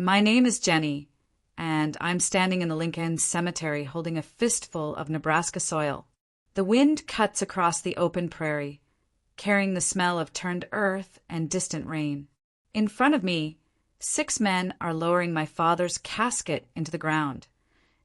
My name is Jenny, and I'm standing in the Lincoln Cemetery holding a fistful of Nebraska soil. The wind cuts across the open prairie, carrying the smell of turned earth and distant rain. In front of me, 6 men are lowering my father's casket into the ground.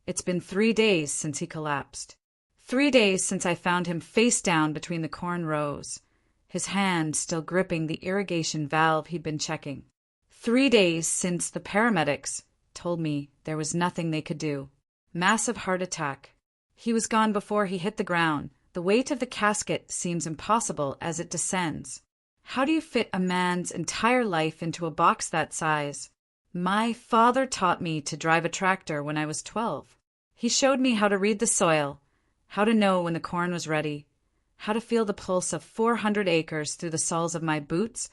It's been 3 days since he collapsed. 3 days since I found him face down between the corn rows, his hand still gripping the irrigation valve he'd been checking. 3 days since the paramedics told me there was nothing they could do. Massive heart attack. He was gone before he hit the ground. The weight of the casket seems impossible as it descends. How do you fit a man's entire life into a box that size? My father taught me to drive a tractor when I was 12. He showed me how to read the soil, how to know when the corn was ready, how to feel the pulse of 400 acres through the soles of my boots,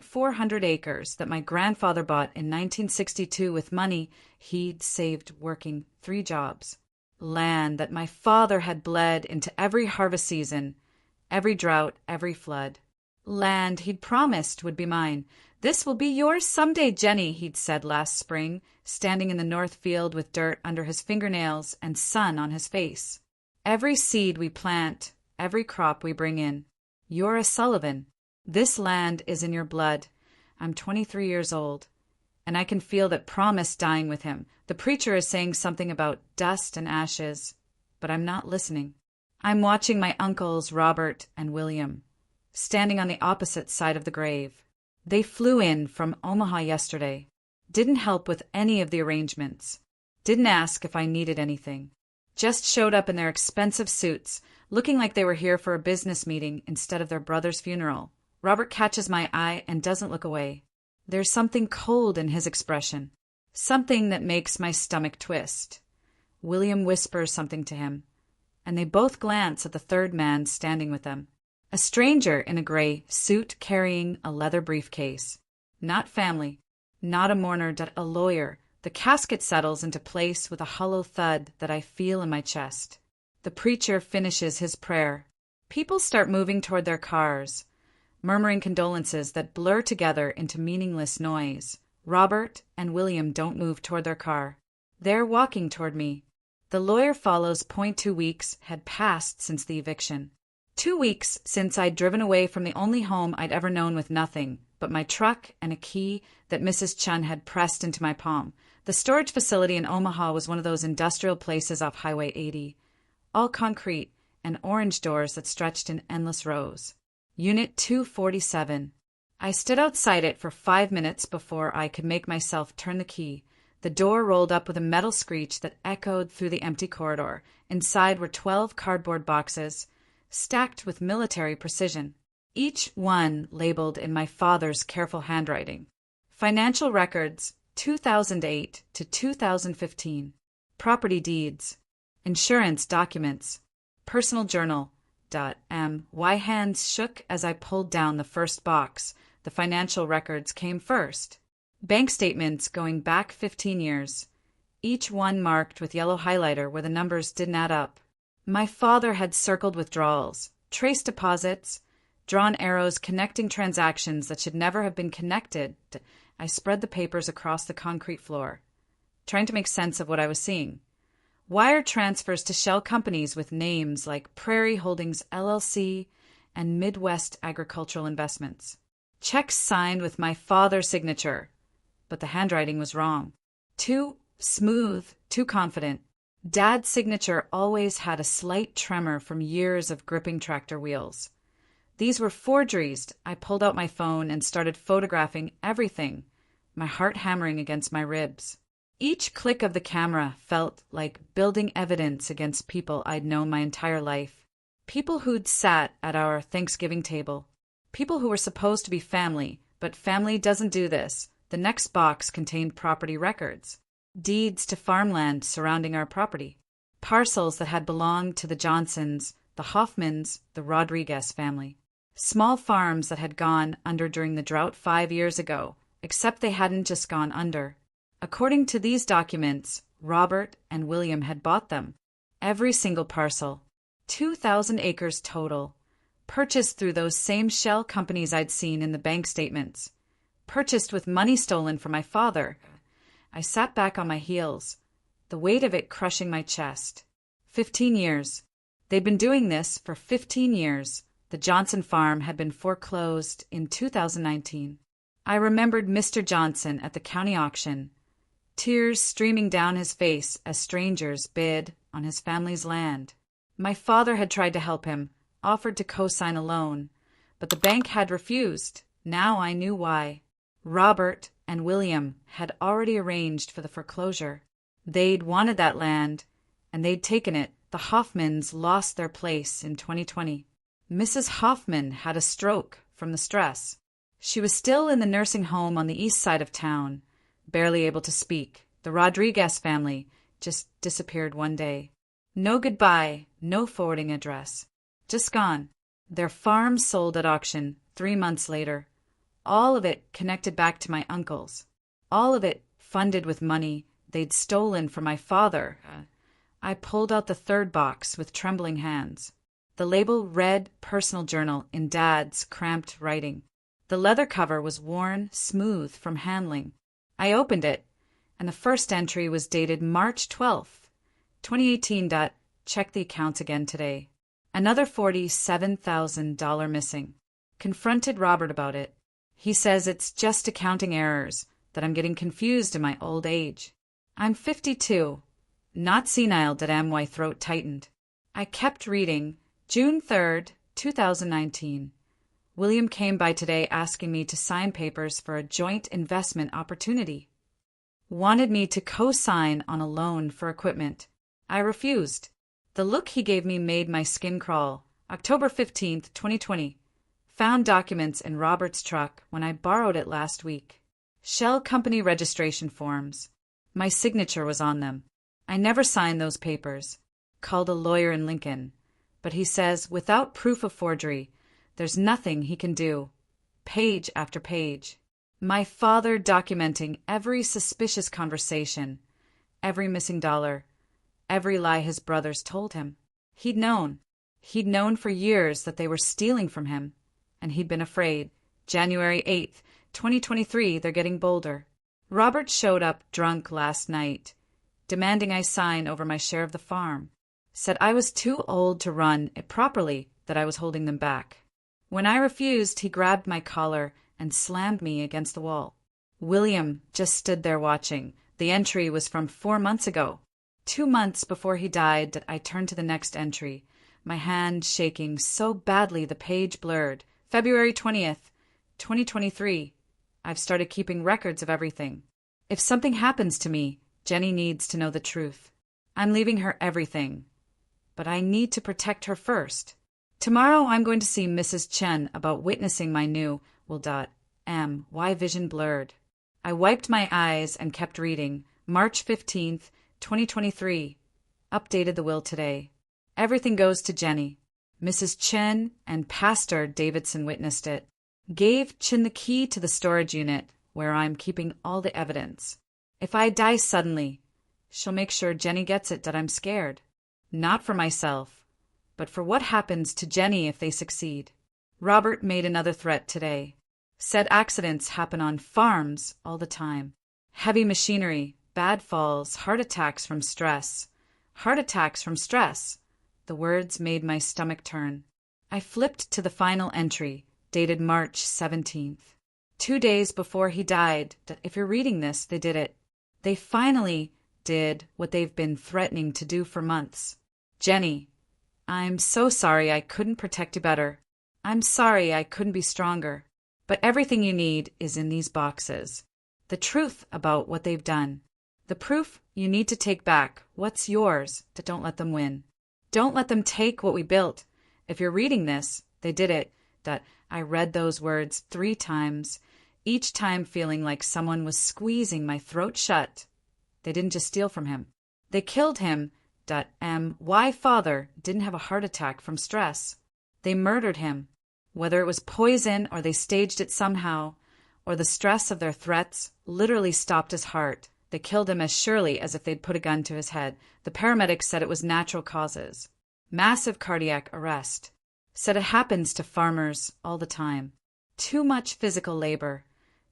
400 acres that my grandfather bought in 1962 with money he'd saved working 3 jobs. Land that my father had bled into every harvest season, every drought, every flood. Land he'd promised would be mine. "This will be yours someday, Jenny," he'd said last spring, standing in the north field with dirt under his fingernails and sun on his face. "Every seed we plant, every crop we bring in. You're a Sullivan. This land is in your blood. I'm 23 years old, and I can feel that promise dying with him. The preacher is saying something about dust and ashes, but I'm not listening. I'm watching my uncles Robert and William, standing on the opposite side of the grave. They flew in from Omaha yesterday. Didn't help with any of the arrangements. Didn't ask if I needed anything. Just showed up in their expensive suits, looking like they were here for a business meeting instead of their brother's funeral. Robert catches my eye and doesn't look away. There's something cold in his expression, something that makes my stomach twist. William whispers something to him, and they both glance at the third man standing with them. A stranger in a gray suit carrying a leather briefcase. Not family, not a mourner, but a lawyer. The casket settles into place with a hollow thud that I feel in my chest. The preacher finishes his prayer. People start moving toward their cars, murmuring condolences that blur together into meaningless noise. Robert and William don't move toward their car. They're walking toward me. The lawyer follows. 2 weeks had passed since the eviction. 2 weeks since I'd driven away from the only home I'd ever known with nothing but my truck and a key that Mrs. Chun had pressed into my palm. The storage facility in Omaha was one of those industrial places off Highway 80, all concrete and orange doors that stretched in endless rows. Unit 247. I stood outside it for 5 minutes before I could make myself turn the key. The door rolled up with a metal screech that echoed through the empty corridor. Inside were 12 cardboard boxes, stacked with military precision, each one labeled in my father's careful handwriting. Financial records, 2008 to 2015. Property deeds, insurance documents, personal journal. My hands shook as I pulled down the first box. The financial records came first. Bank statements going back 15 years, each one marked with yellow highlighter where the numbers didn't add up. My father had circled withdrawals, traced deposits, drawn arrows connecting transactions that should never have been connected. I spread the papers across the concrete floor, trying to make sense of what I was seeing. Wire transfers to shell companies with names like Prairie Holdings LLC and Midwest Agricultural Investments. Checks signed with my father's signature, but the handwriting was wrong. Too smooth, too confident. Dad's signature always had a slight tremor from years of gripping tractor wheels. These were forgeries. I pulled out my phone and started photographing everything, my heart hammering against my ribs. Each click of the camera felt like building evidence against people I'd known my entire life. People who'd sat at our Thanksgiving table. People who were supposed to be family, but family doesn't do this. The next box contained property records, deeds to farmland surrounding our property, parcels that had belonged to the Johnsons, the Hoffmans, the Rodriguez family, small farms that had gone under during the drought 5 years ago, except they hadn't just gone under. According to these documents, Robert and William had bought them. Every single parcel, 2,000 acres total, purchased through those same shell companies I'd seen in the bank statements, purchased with money stolen from my father. I sat back on my heels, the weight of it crushing my chest. 15 years. They'd been doing this for 15 years. The Johnson farm had been foreclosed in 2019. I remembered Mr. Johnson at the county auction, tears streaming down his face as strangers bid on his family's land. My father had tried to help him, offered to co-sign a loan, but the bank had refused. Now I knew why. Robert and William had already arranged for the foreclosure. They'd wanted that land, and they'd taken it. The Hoffmans lost their place in 2020. Mrs. Hoffman had a stroke from the stress. She was still in the nursing home on the east side of town, barely able to speak. The Rodriguez family just disappeared one day. No goodbye, no forwarding address. Just gone. Their farm sold at auction 3 months later. All of it connected back to my uncles. All of it funded with money they'd stolen from my father. I pulled out the third box with trembling hands. The label read Personal Journal in Dad's cramped writing. The leather cover was worn smooth from handling. I opened it, and the first entry was dated March 12th, 2018. Check the accounts again today. Another $47,000 missing. Confronted Robert about it. He says it's just accounting errors, that I'm getting confused in my old age. I'm 52. Not senile. My throat tightened. I kept reading. June 3rd, 2019. William came by today asking me to sign papers for a joint investment opportunity. Wanted me to co-sign on a loan for equipment. I refused. The look he gave me made my skin crawl. October 15th, 2020. Found documents in Robert's truck when I borrowed it last week. Shell company registration forms. My signature was on them. I never signed those papers. Called a lawyer in Lincoln. But he says without proof of forgery, there's nothing he can do. Page after page. My father documenting every suspicious conversation, every missing dollar, every lie his brothers told him. He'd known. He'd known for years that they were stealing from him, and he'd been afraid. January 8th, 2023, they're getting bolder. Robert showed up drunk last night, demanding I sign over my share of the farm. Said I was too old to run it properly, that I was holding them back. When I refused, he grabbed my collar and slammed me against the wall. William just stood there watching. The entry was from 4 months ago. 2 months before he died that I turned to the next entry, my hand shaking so badly the page blurred. February 20th, 2023. I've started keeping records of everything. If something happens to me, Jenny needs to know the truth. I'm leaving her everything. But I need to protect her first. Tomorrow I'm going to see Mrs. Chen about witnessing my new, why vision blurred. I wiped my eyes and kept reading. March 15th, 2023. Updated the will today. Everything goes to Jenny. Mrs. Chen and Pastor Davidson witnessed it. Gave Chen the key to the storage unit where I'm keeping all the evidence. If I die suddenly, she'll make sure Jenny gets it that I'm scared. Not for myself, but for what happens to Jenny if they succeed. Robert made another threat today. Said accidents happen on farms all the time. Heavy machinery, bad falls, heart attacks from stress. Heart attacks from stress. The words made my stomach turn. I flipped to the final entry, dated March 17th. 2 days before he died, that if you're reading this, they did it. They finally did what they've been threatening to do for months. Jenny, I'm so sorry I couldn't protect you better. I'm sorry I couldn't be stronger. But everything you need is in these boxes. The truth about what they've done. The proof you need to take back what's yours, that don't let them win. Don't let them take what we built. If you're reading this, they did it. That I read those words 3 times, each time feeling like someone was squeezing my throat shut. They didn't just steal from him. They killed him. Why father didn't have a heart attack from stress. They murdered him. Whether it was poison or they staged it somehow, or the stress of their threats literally stopped his heart. They killed him as surely as if they'd put a gun to his head. The paramedics said it was natural causes. Massive cardiac arrest. Said it happens to farmers all the time. Too much physical labor.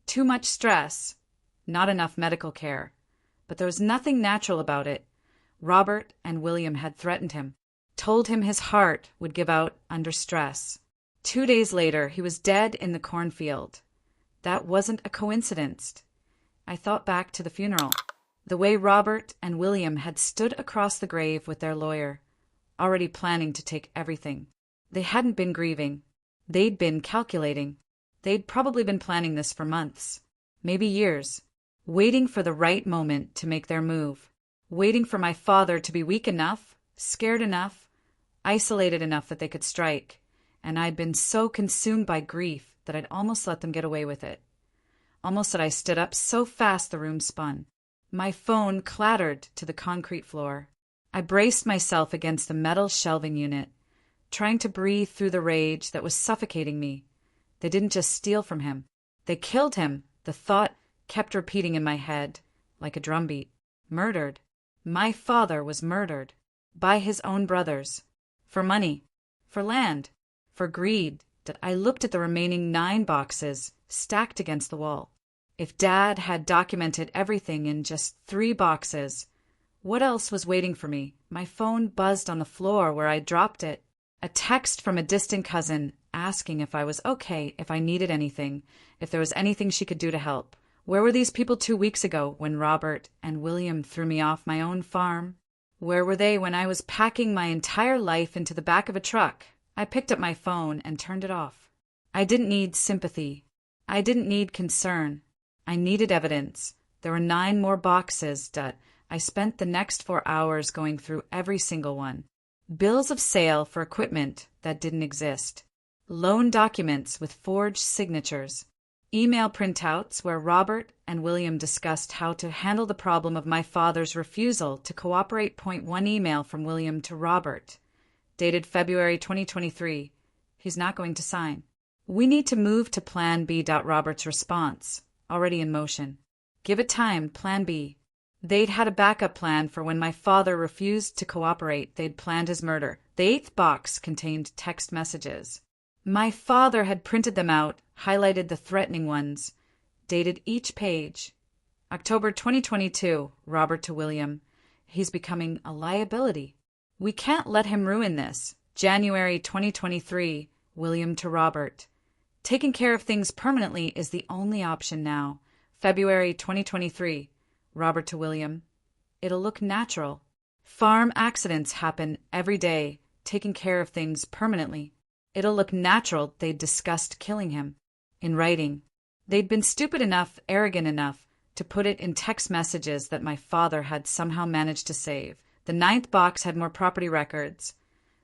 Too much stress. Not enough medical care. but there was nothing natural about it. Robert and William had threatened him, told him his heart would give out under stress. 2 days later, he was dead in the cornfield. That wasn't a coincidence. I thought back to the funeral. The way Robert and William had stood across the grave with their lawyer, already planning to take everything. They hadn't been grieving. They'd been calculating. They'd probably been planning this for months, maybe years, waiting for the right moment to make their move, waiting for my father to be weak enough, scared enough, isolated enough that they could strike. And I'd been so consumed by grief that I'd almost let them get away with it. Almost that I stood up so fast the room spun. My phone clattered to the concrete floor. I braced myself against the metal shelving unit, trying to breathe through the rage that was suffocating me. They didn't just steal from him. They killed him. The thought kept repeating in my head, like a drumbeat. Murdered. My father was murdered. By his own brothers. For money. For land. For greed. That I looked at the remaining 9 boxes stacked against the wall. If Dad had documented everything in just 3 boxes, what else was waiting for me? My phone buzzed on the floor where I dropped it. A text from a distant cousin asking if I was okay, if I needed anything, if there was anything she could do to help. Where were these people 2 weeks ago when Robert and William threw me off my own farm? Where were they when I was packing my entire life into the back of a truck? I picked up my phone and turned it off. I didn't need sympathy. I didn't need concern. I needed evidence. There were 9 more boxes that I spent the next 4 hours going through every single one. Bills of sale for equipment that didn't exist. Loan documents with forged signatures. Email printouts where Robert and William discussed how to handle the problem of my father's refusal to cooperate. Point 1 email from William to Robert, dated February 2023. He's not going to sign. We need to move to Plan B. Robert's response, already in motion. Give it time, Plan B. They'd had a backup plan for when my father refused to cooperate. They'd planned his murder. The 8th box contained text messages. My father had printed them out, highlighted the threatening ones, dated each page. October 2022, Robert to William. He's becoming a liability. We can't let him ruin this. January 2023, William to Robert. Taking care of things permanently is the only option now. February 2023, Robert to William. It'll look natural. Farm accidents happen every day. Taking care of things permanently. It'll look natural they'd discussed killing him. In writing. They'd been stupid enough, arrogant enough, to put it in text messages that my father had somehow managed to save. The 9th box had more property records,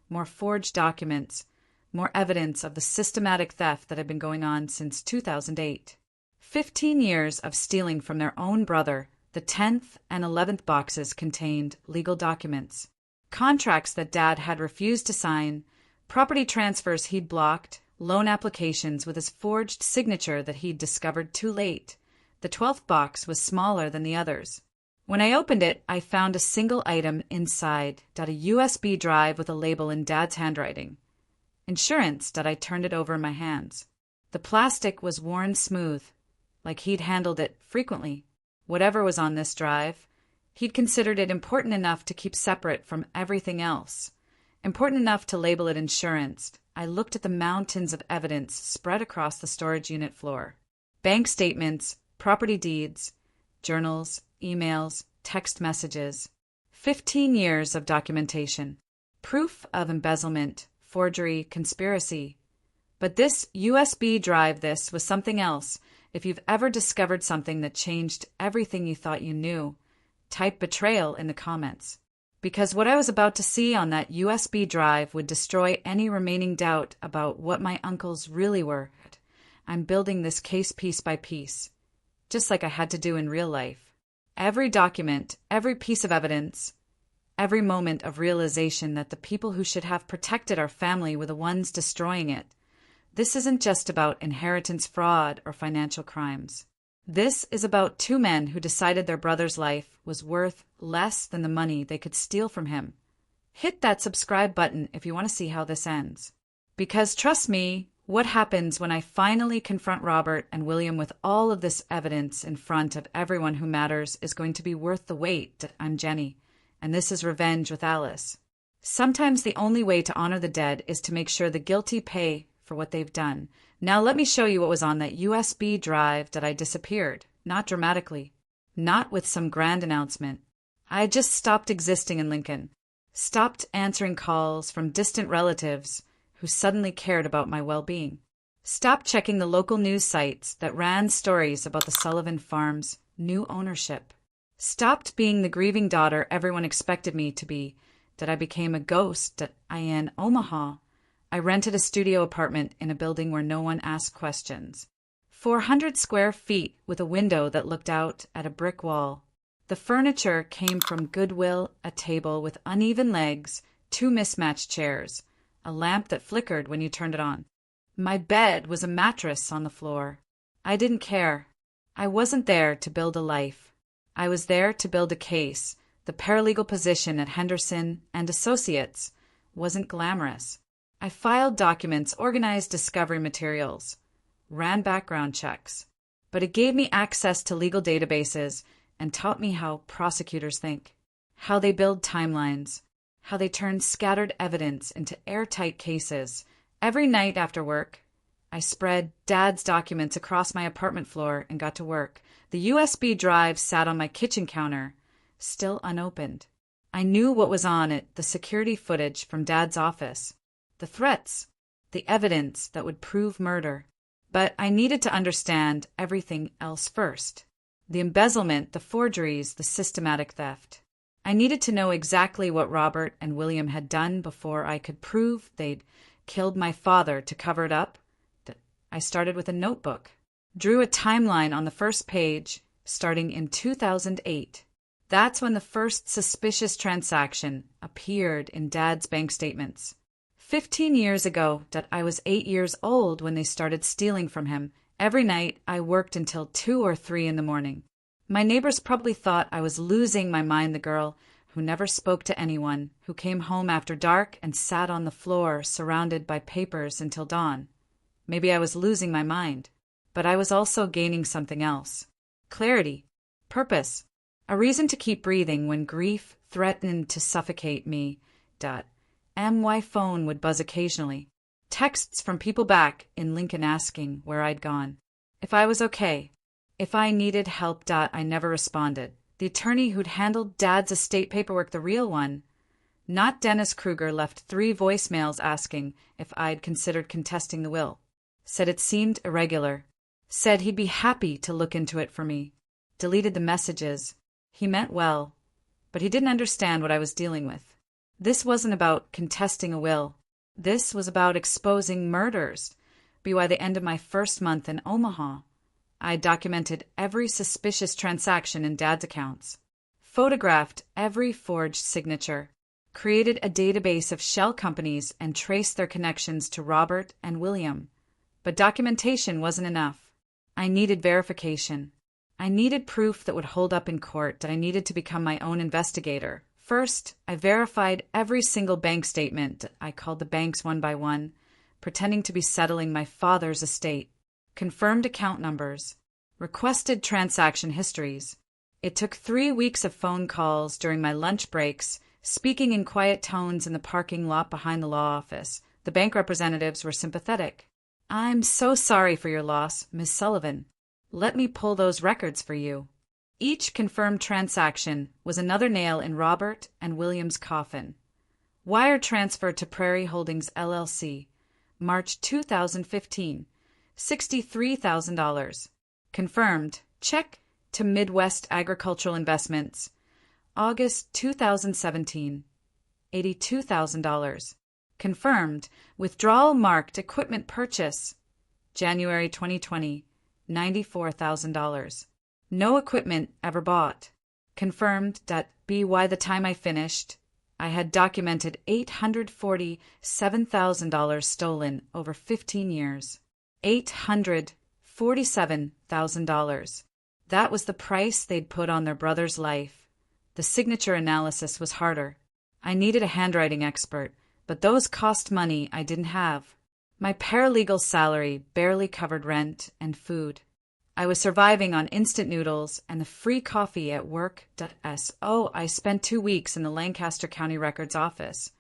more forged documents, more evidence of the systematic theft that had been going on since 2008. 15 years of stealing from their own brother. The 10th and 11th boxes contained legal documents, contracts that Dad had refused to sign, property transfers he'd blocked, loan applications with his forged signature that he'd discovered too late. The 12th box was smaller than the others. When I opened it, I found a single item inside, a USB drive with a label in Dad's handwriting. Insurance. I turned it over in my hands. The plastic was worn smooth, like he'd handled it frequently. Whatever was on this drive, he'd considered it important enough to keep separate from everything else. Important enough to label it insurance. I looked at the mountains of evidence spread across the storage unit floor. Bank statements, property deeds, journals, emails, text messages. 15 years of documentation. Proof of embezzlement, forgery, conspiracy. But this USB drive, this was something else. If you've ever discovered something that changed everything you thought you knew, type betrayal in the comments. Because what I was about to see on that USB drive would destroy any remaining doubt about what my uncles really were. I'm building this case piece by piece, just like I had to do in real life. Every document, every piece of evidence, every moment of realization that the people who should have protected our family were the ones destroying it. This isn't just about inheritance fraud or financial crimes. This is about 2 men who decided their brother's life was worth less than the money they could steal from him. Hit that subscribe button if you want to see how this ends. Because trust me, What happens when I finally confront Robert and William with all of this evidence in front of everyone who matters is going to be worth the wait. I'm Jenny, and this is Revenge with Alice. Sometimes the only way to honor the dead is to make sure the guilty pay for what they've done. Now let me show you what was on that USB drive that I disappeared. Not dramatically. Not with some grand announcement. I had just stopped existing in Lincoln. Stopped answering calls from distant relatives who suddenly cared about my well-being. Stopped checking the local news sites that ran stories about the Sullivan Farm's new ownership. Stopped being the grieving daughter everyone expected me to be, that I became a ghost, that I in Omaha. I rented a studio apartment in a building where no one asked questions. 400 square feet with a window that looked out at a brick wall. The furniture came from Goodwill, a table with uneven legs, 2 mismatched chairs, a lamp that flickered when you turned it on. My bed was a mattress on the floor. I didn't care. I wasn't there to build a life. I was there to build a case. The paralegal position at Henderson and Associates wasn't glamorous. I filed documents, organized discovery materials, ran background checks, but it gave me access to legal databases and taught me how prosecutors think, how they build timelines, how they turn scattered evidence into airtight cases. Every night after work, I spread Dad's documents across my apartment floor and got to work. The USB drive sat on my kitchen counter, still unopened. I knew what was on it, the security footage from Dad's office, the threats, the evidence that would prove murder. But I needed to understand everything else first. The embezzlement, the forgeries, the systematic theft. I needed to know exactly what Robert and William had done before I could prove they'd killed my father to cover it up. I started with a notebook, drew a timeline on the first page, starting in 2008. That's when the first suspicious transaction appeared in Dad's bank statements. 15 years ago, that I was 8 years old when they started stealing from him. Every night, I worked until 2 or 3 in the morning. My neighbors probably thought I was losing my mind, the girl who never spoke to anyone, who came home after dark and sat on the floor surrounded by papers until dawn. Maybe I was losing my mind, but I was also gaining something else. Clarity, purpose, a reason to keep breathing when grief threatened to suffocate me. My phone would buzz occasionally. Texts from people back in Lincoln asking where I'd gone, if I was okay, if I needed help. I never responded. The attorney who'd handled Dad's estate paperwork, the real one, not Dennis Kruger, left 3 voicemails asking if I'd considered contesting the will. Said it seemed irregular. Said he'd be happy to look into it for me. Deleted the messages. He meant well, but he didn't understand what I was dealing with. This wasn't about contesting a will. This was about exposing murders. By the end of my first month in Omaha, I documented every suspicious transaction in Dad's accounts, photographed every forged signature, created a database of shell companies and traced their connections to Robert and William. But documentation wasn't enough. I needed verification. I needed proof that would hold up in court, that I needed to become my own investigator. First, I verified every single bank statement. I called the banks one by one, pretending to be settling my father's estate. Confirmed account numbers. Requested transaction histories. It took 3 weeks of phone calls during my lunch breaks, speaking in quiet tones in the parking lot behind the law office. The bank representatives were sympathetic. "I'm so sorry for your loss, Miss Sullivan. Let me pull those records for you." Each confirmed transaction was another nail in Robert and William's coffin. Wire transfer to Prairie Holdings, LLC, March 2015, $63,000. Confirmed, check to Midwest Agricultural Investments, August 2017, $82,000. Confirmed, withdrawal marked equipment purchase, January 2020, $94,000. No equipment ever bought. Confirmed that by the time I finished, I had documented $847,000 stolen over 15 years. $847,000. That was the price they'd put on their brother's life. The signature analysis was harder. I needed a handwriting expert, but those cost money I didn't have. My paralegal salary barely covered rent and food. I was surviving on instant noodles and the free coffee at work.so. I spent 2 weeks in the Lancaster County Records office,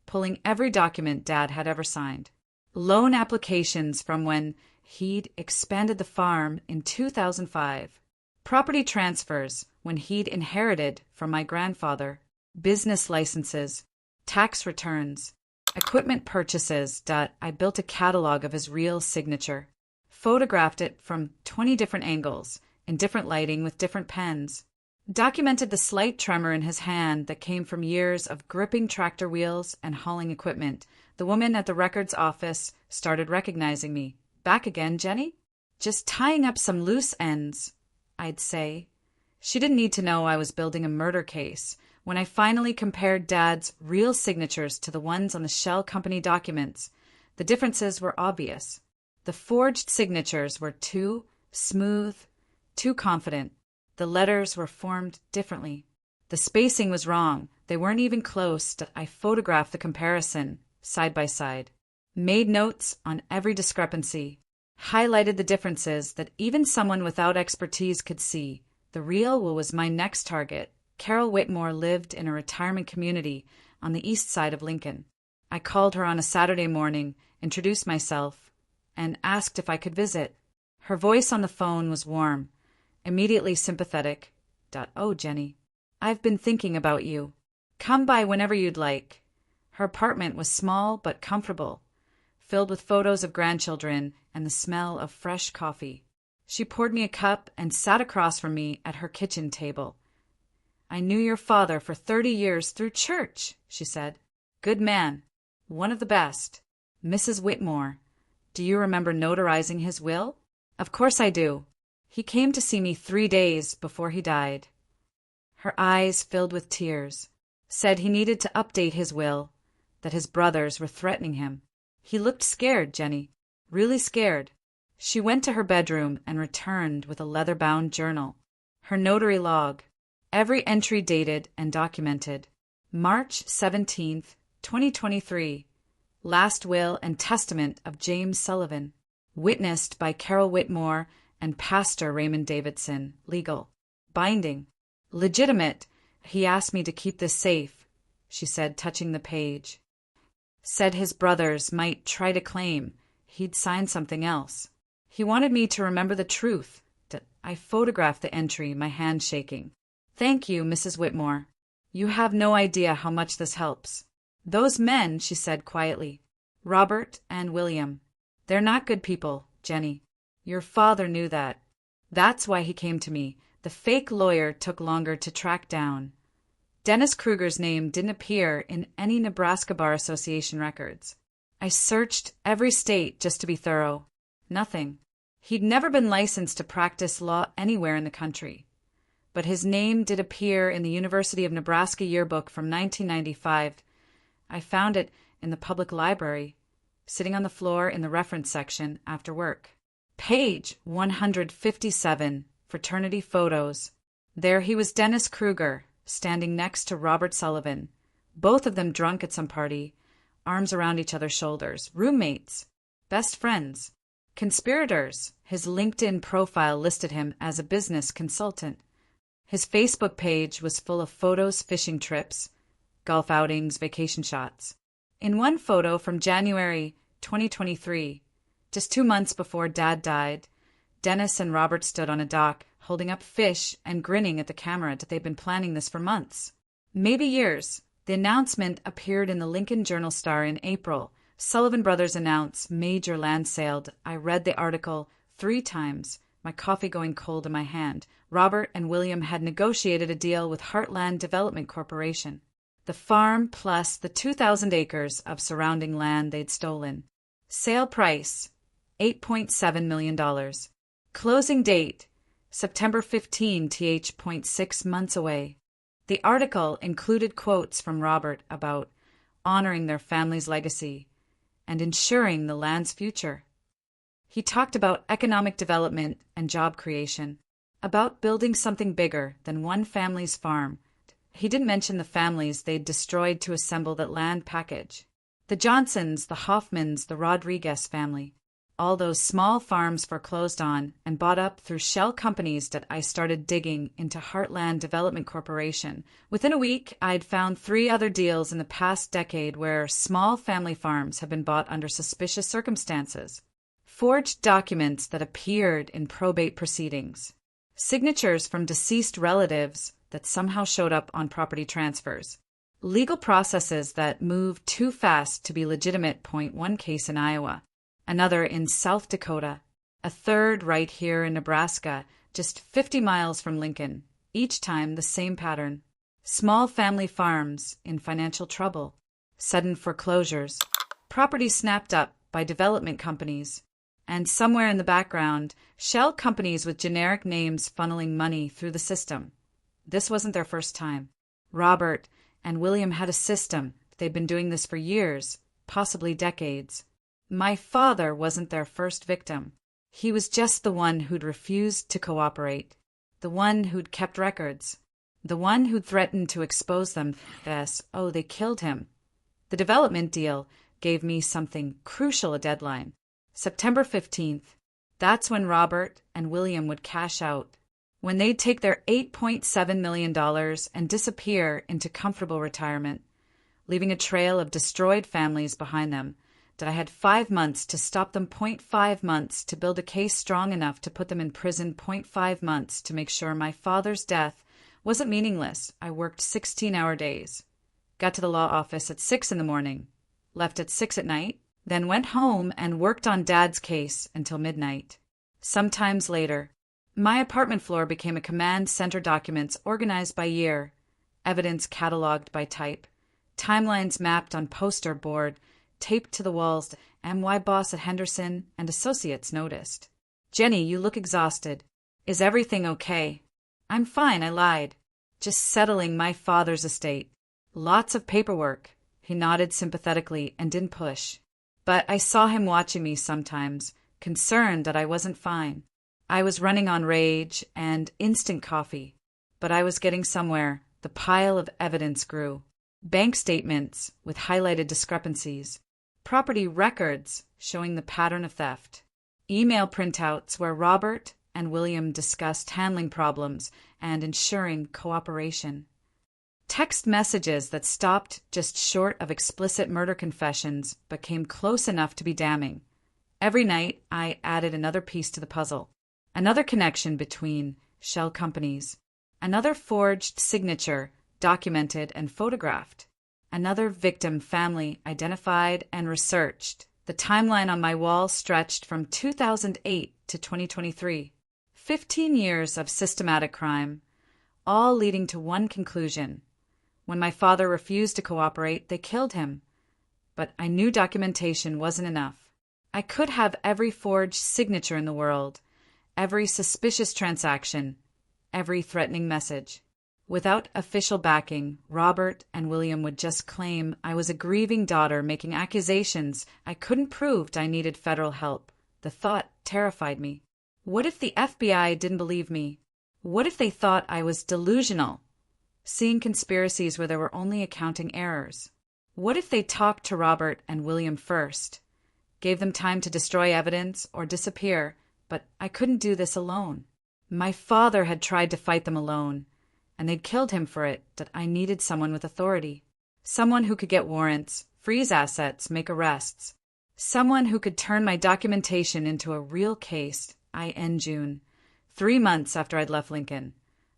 pulling every document Dad had ever signed. Loan applications from when he'd expanded the farm in 2005. Property transfers when he'd inherited from my grandfather. Business licenses. Tax returns. Equipment purchases. I built a catalog of his real signature. Photographed it from 20 different angles, in different lighting with different pens. Documented the slight tremor in his hand that came from years of gripping tractor wheels and hauling equipment. The woman at the records office started recognizing me. Back again, Jenny? Just tying up some loose ends, I'd say. She didn't need to know I was building a murder case. When I finally compared Dad's real signatures to the ones on the shell company documents, the differences were obvious. The forged signatures were too smooth, too confident. The letters were formed differently. The spacing was wrong. They weren't even close. I photographed the comparison, side by side. Made notes on every discrepancy. Highlighted the differences that even someone without expertise could see. The real was my next target. Carol Whitmore lived in a retirement community on the east side of Lincoln. I called her on a Saturday morning, introduced myself, and asked if I could visit. Her voice on the phone was warm, immediately sympathetic. Oh, Jenny, I've been thinking about you. Come by whenever you'd like. Her apartment was small but comfortable, filled with photos of grandchildren and the smell of fresh coffee. She poured me a cup and sat across from me at her kitchen table. I knew your father for 30 years through church, she said. Good man. One of the best. Mrs. Whitmore. Do you remember notarizing his will? Of course I do. He came to see me 3 days before he died. Her eyes filled with tears. Said he needed to update his will, that his brothers were threatening him. He looked scared, Jenny. Really scared. She went to her bedroom and returned with a leather-bound journal. Her notary log. Every entry dated and documented. March 17th, 2023. Last will and testament of James Sullivan. Witnessed by Carol Whitmore and Pastor Raymond Davidson. Legal. Binding. Legitimate. He asked me to keep this safe, she said, touching the page. Said his brothers might try to claim he'd signed something else. He wanted me to remember the truth. I photographed the entry, my hand shaking. Thank you, Mrs. Whitmore. You have no idea how much this helps. Those men, she said quietly, Robert and William, they're not good people, Jenny. Your father knew that. That's why he came to me. The fake lawyer took longer to track down. Dennis Kruger's name didn't appear in any Nebraska Bar Association records. I searched every state just to be thorough. Nothing. He'd never been licensed to practice law anywhere in the country. But his name did appear in the University of Nebraska yearbook from 1995. I found it in the public library, sitting on the floor in the reference section after work. Page 157, fraternity photos. There he was, Dennis Kruger, standing next to Robert Sullivan, both of them drunk at some party, arms around each other's shoulders, roommates, best friends, conspirators. His LinkedIn profile listed him as a business consultant. His Facebook page was full of photos, fishing trips, golf outings, vacation shots. In one photo from January 2023, just 2 months before Dad died, Dennis and Robert stood on a dock, holding up fish and grinning at the camera that they'd been planning this for months. Maybe years. The announcement appeared in the Lincoln Journal-Star in April. Sullivan Brothers announce major land sale. I read the article 3 times, my coffee going cold in my hand. Robert and William had negotiated a deal with Heartland Development Corporation. The farm plus the 2,000 acres of surrounding land they'd stolen. Sale price, $8.7 million. Closing date, September 15, th. 6 months away. The article included quotes from Robert about honoring their family's legacy and ensuring the land's future. He talked about economic development and job creation, about building something bigger than one family's farm. He didn't mention the families they'd destroyed to assemble that land package. The Johnsons, the Hoffmans, the Rodriguez family. All those small farms foreclosed on and bought up through shell companies that I started digging into Heartland Development Corporation. Within a week, I'd found 3 other deals in the past decade where small family farms had been bought under suspicious circumstances. Forged documents that appeared in probate proceedings. Signatures from deceased relatives that somehow showed up on property transfers. Legal processes that moved too fast to be legitimate. One case in Iowa. Another in South Dakota, a third right here in Nebraska, just 50 miles from Lincoln, each time the same pattern. Small family farms in financial trouble, sudden foreclosures, property snapped up by development companies, and somewhere in the background, shell companies with generic names funneling money through the system. This wasn't their first time. Robert and William had a system. They'd been doing this for years, possibly decades. My father wasn't their first victim. He was just the one who'd refused to cooperate, the one who'd kept records, the one who'd threatened to expose them as, oh, they killed him. The development deal gave me something crucial, a deadline. September 15th. That's when Robert and William would cash out, when they'd take their $8.7 million and disappear into comfortable retirement, leaving a trail of destroyed families behind them. That I had 5 months to stop them, 0.5 months to build a case strong enough to put them in prison, 0.5 months to make sure my father's death wasn't meaningless. I worked 16-hour days. Got to the law office at 6 in the morning, left at 6 at night, then went home and worked on Dad's case until midnight. Sometimes later, my apartment floor became a command center, documents organized by year, evidence cataloged by type, timelines mapped on poster board, taped to the walls. MY boss at Henderson and Associates noticed. Jenny, you look exhausted. Is everything okay? I'm fine, I lied. Just settling my father's estate. Lots of paperwork. He nodded sympathetically and didn't push. But I saw him watching me sometimes, concerned that I wasn't fine. I was running on rage and instant coffee. But I was getting somewhere. The pile of evidence grew. Bank statements with highlighted discrepancies. Property records showing the pattern of theft. Email printouts where Robert and William discussed handling problems and ensuring cooperation. Text messages that stopped just short of explicit murder confessions but came close enough to be damning. Every night I added another piece to the puzzle. Another connection between shell companies. Another forged signature documented and photographed. Another victim family identified and researched. The timeline on my wall stretched from 2008 to 2023. 15 years of systematic crime, all leading to one conclusion. When my father refused to cooperate, they killed him. But I knew documentation wasn't enough. I could have every forged signature in the world, every suspicious transaction, every threatening message. Without official backing, Robert and William would just claim I was a grieving daughter making accusations I couldn't prove. I needed federal help. The thought terrified me. What if the FBI didn't believe me? What if they thought I was delusional, seeing conspiracies where there were only accounting errors? What if they talked to Robert and William first, gave them time to destroy evidence or disappear, but I couldn't do this alone. My father had tried to fight them alone, and they'd killed him for it. That I needed someone with authority, someone who could get warrants, freeze assets, make arrests, someone who could turn my documentation into a real case. I end June, 3 months after I'd left Lincoln.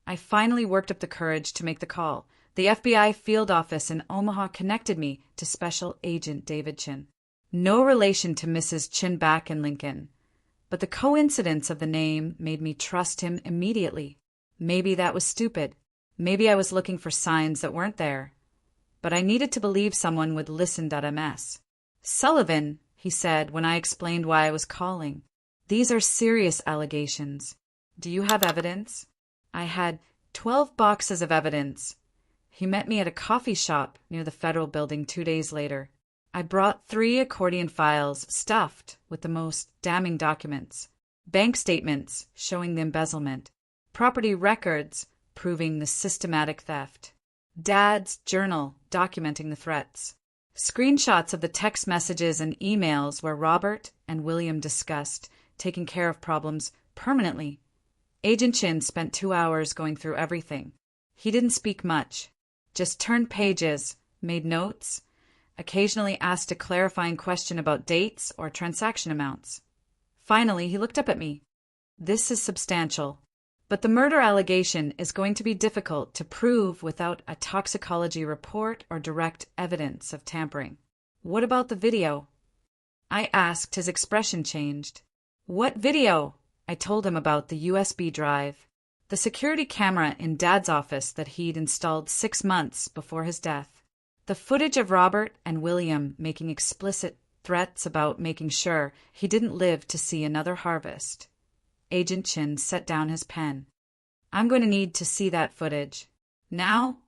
I finally worked up the courage to make the call. The FBI field office in Omaha connected me to Special Agent David Chin. No relation to Mrs. Chin back in Lincoln, but the coincidence of the name made me trust him immediately. Maybe that was stupid. Maybe I was looking for signs that weren't there. But I needed to believe someone would listen. MS. Sullivan, he said when I explained why I was calling. These are serious allegations. Do you have evidence? I had 12 boxes of evidence. He met me at a coffee shop near the Federal Building 2 days later. I brought 3 accordion files stuffed with the most damning documents. Bank statements showing the embezzlement. Property records proving the systematic theft. Dad's journal documenting the threats. Screenshots of the text messages and emails where Robert and William discussed taking care of problems permanently. Agent Chin spent 2 hours going through everything. He didn't speak much, just turned pages, made notes, occasionally asked a clarifying question about dates or transaction amounts. Finally, he looked up at me. This is substantial, but the murder allegation is going to be difficult to prove without a toxicology report or direct evidence of tampering. What about the video? I asked. His expression changed. What video? I told him about the USB drive, the security camera in Dad's office that he'd installed 6 months before his death. The footage of Robert and William making explicit threats about making sure he didn't live to see another harvest. Agent Chin set down his pen. I'm going to need to see that footage. Now?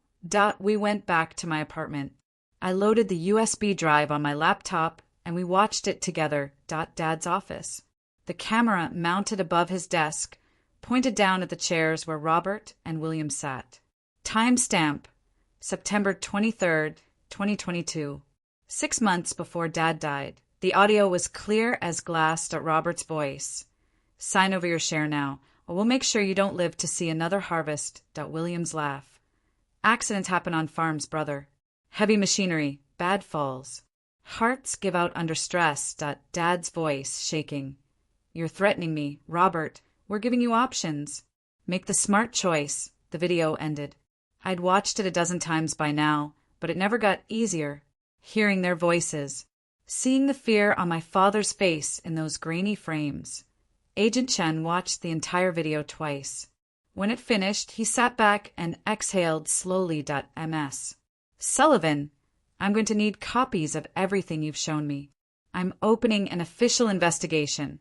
We went back to my apartment. I loaded the USB drive on my laptop and we watched it together. Dad's office. The camera mounted above his desk, pointed down at the chairs where Robert and William sat. Timestamp, September 23rd, 2022. 6 months before Dad died. The audio was clear as glass. Robert's voice. Sign over your share now, or we'll make sure you don't live to see another harvest. William's laugh. Accidents happen on farms, brother. Heavy machinery, bad falls. Hearts give out under stress. Dad's voice shaking. You're threatening me, Robert. We're giving you options. Make the smart choice. The video ended. I'd watched it a dozen times by now, but it never got easier. Hearing their voices, seeing the fear on my father's face in those grainy frames. Agent Chen watched the entire video twice. When it finished, he sat back and exhaled slowly. Ms. Sullivan, I'm going to need copies of everything you've shown me. I'm opening an official investigation.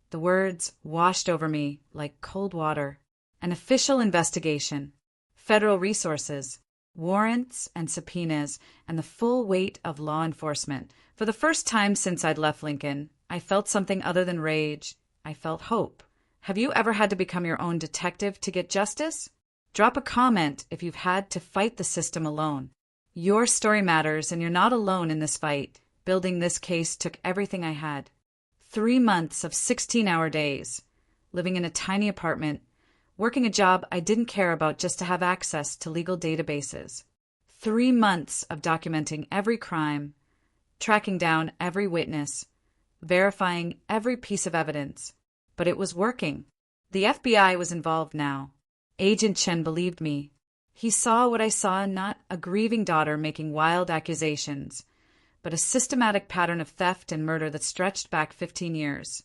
The words washed over me like cold water. An official investigation. Federal resources. Warrants and subpoenas, and the full weight of law enforcement. For the first time since I'd left Lincoln, I felt something other than rage. I felt hope. Have you ever had to become your own detective to get justice? Drop a comment if you've had to fight the system alone. Your story matters, and you're not alone in this fight. Building this case took everything I had. 3 months of 16-hour days, living in a tiny apartment, working a job I didn't care about just to have access to legal databases. 3 months of documenting every crime, tracking down every witness, verifying every piece of evidence. But it was working. The FBI was involved now. Agent Chen believed me. He saw what I saw, not a grieving daughter making wild accusations, but a systematic pattern of theft and murder that stretched back 15 years.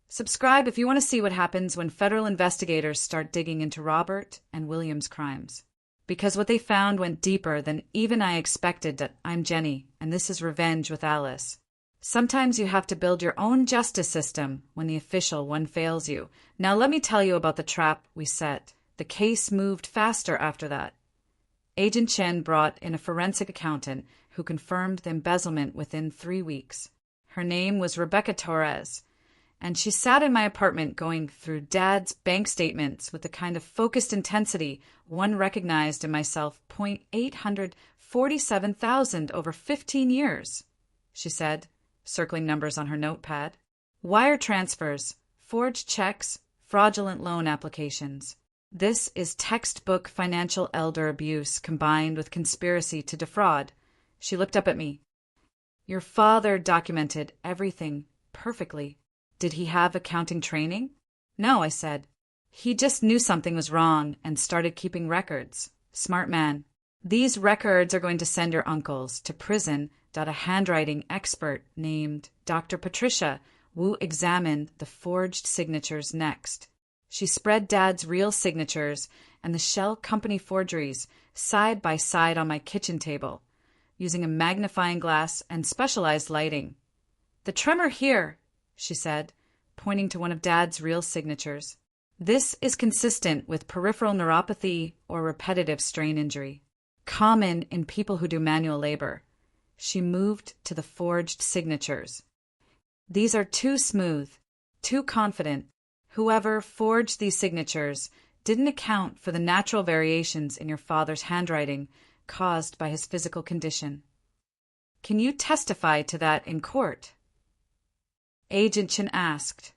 Subscribe if you want to see what happens when federal investigators start digging into Robert and William's crimes. Because what they found went deeper than even I expected. I'm Jenny, and this is Revenge with Alice. Sometimes you have to build your own justice system when the official one fails you. Now let me tell you about the trap we set. The case moved faster after that. Agent Chen brought in a forensic accountant who confirmed the embezzlement within 3 weeks. Her name was Rebecca Torres, and she sat in my apartment going through Dad's bank statements with the kind of focused intensity one recognized in myself. $847,000 over 15 years, she said, circling numbers on her notepad. Wire transfers, forged checks, fraudulent loan applications. This is textbook financial elder abuse combined with conspiracy to defraud. She looked up at me. Your father documented everything perfectly. Did he have accounting training? No, I said. He just knew something was wrong and started keeping records. Smart man. These records are going to send your uncles to prison. A handwriting expert named Dr. Patricia Wu examined the forged signatures next. She spread Dad's real signatures and the shell company forgeries side by side on my kitchen table, using a magnifying glass and specialized lighting. The tremor here, she said, pointing to one of Dad's real signatures. This is consistent with peripheral neuropathy or repetitive strain injury, common in people who do manual labor. She moved to the forged signatures. These are too smooth, too confident. Whoever forged these signatures didn't account for the natural variations in your father's handwriting caused by his physical condition. Can you testify to that in court? Agent Chin asked.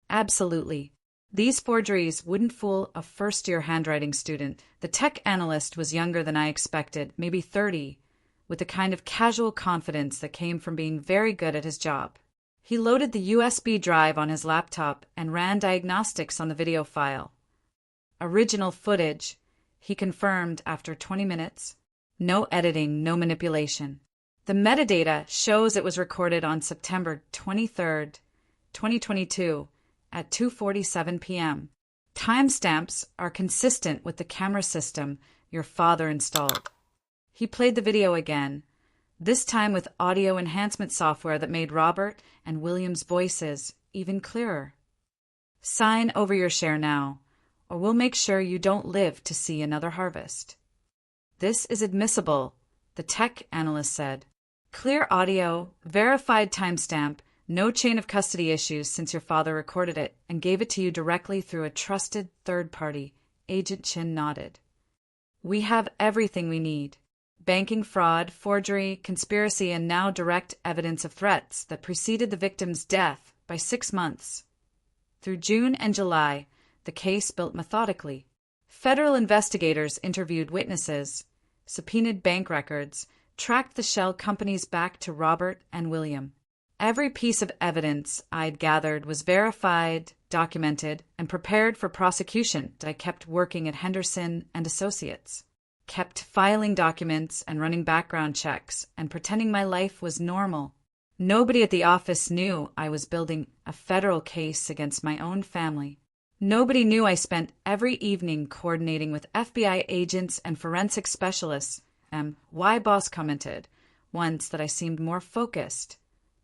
Absolutely. These forgeries wouldn't fool a first-year handwriting student. The tech analyst was younger than I expected, maybe 30, with the kind of casual confidence that came from being very good at his job. He loaded the USB drive on his laptop and ran diagnostics on the video file. Original footage, he confirmed after 20 minutes. No editing, no manipulation. The metadata shows it was recorded on September 23, 2022, at 2:47 p.m. Timestamps are consistent with the camera system your father installed. He played the video again, this time with audio enhancement software that made Robert and William's voices even clearer. Sign over your share now, or we'll make sure you don't live to see another harvest. This is admissible, the tech analyst said. Clear audio, verified timestamp, no chain of custody issues since your father recorded it and gave it to you directly through a trusted third party. Agent Chin nodded. We have everything we need. Banking fraud, forgery, conspiracy, and now direct evidence of threats that preceded the victim's death by 6 months. Through June and July, the case built methodically. Federal investigators interviewed witnesses, subpoenaed bank records, tracked the shell companies back to Robert and William. Every piece of evidence I'd gathered was verified, documented, and prepared for prosecution. I kept working at Henderson and Associates, kept filing documents and running background checks and pretending my life was normal. Nobody at the office knew I was building a federal case against my own family. Nobody knew I spent every evening coordinating with FBI agents and forensic specialists. Y boss commented once that I seemed more focused,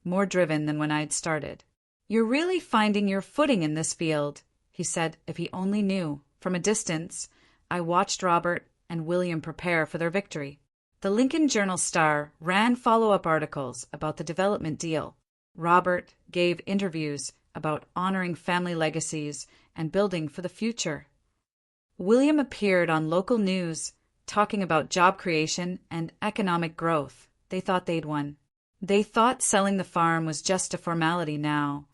more driven than when I'd started. You're really finding your footing in this field, he said. If he only knew. From a distance, I watched Robert and William prepare for their victory. The Lincoln Journal-Star ran follow-up articles about the development deal. Robert gave interviews about honoring family legacies and building for the future. William appeared on local news talking about job creation and economic growth. They thought they'd won. They thought selling the farm was just a formality now,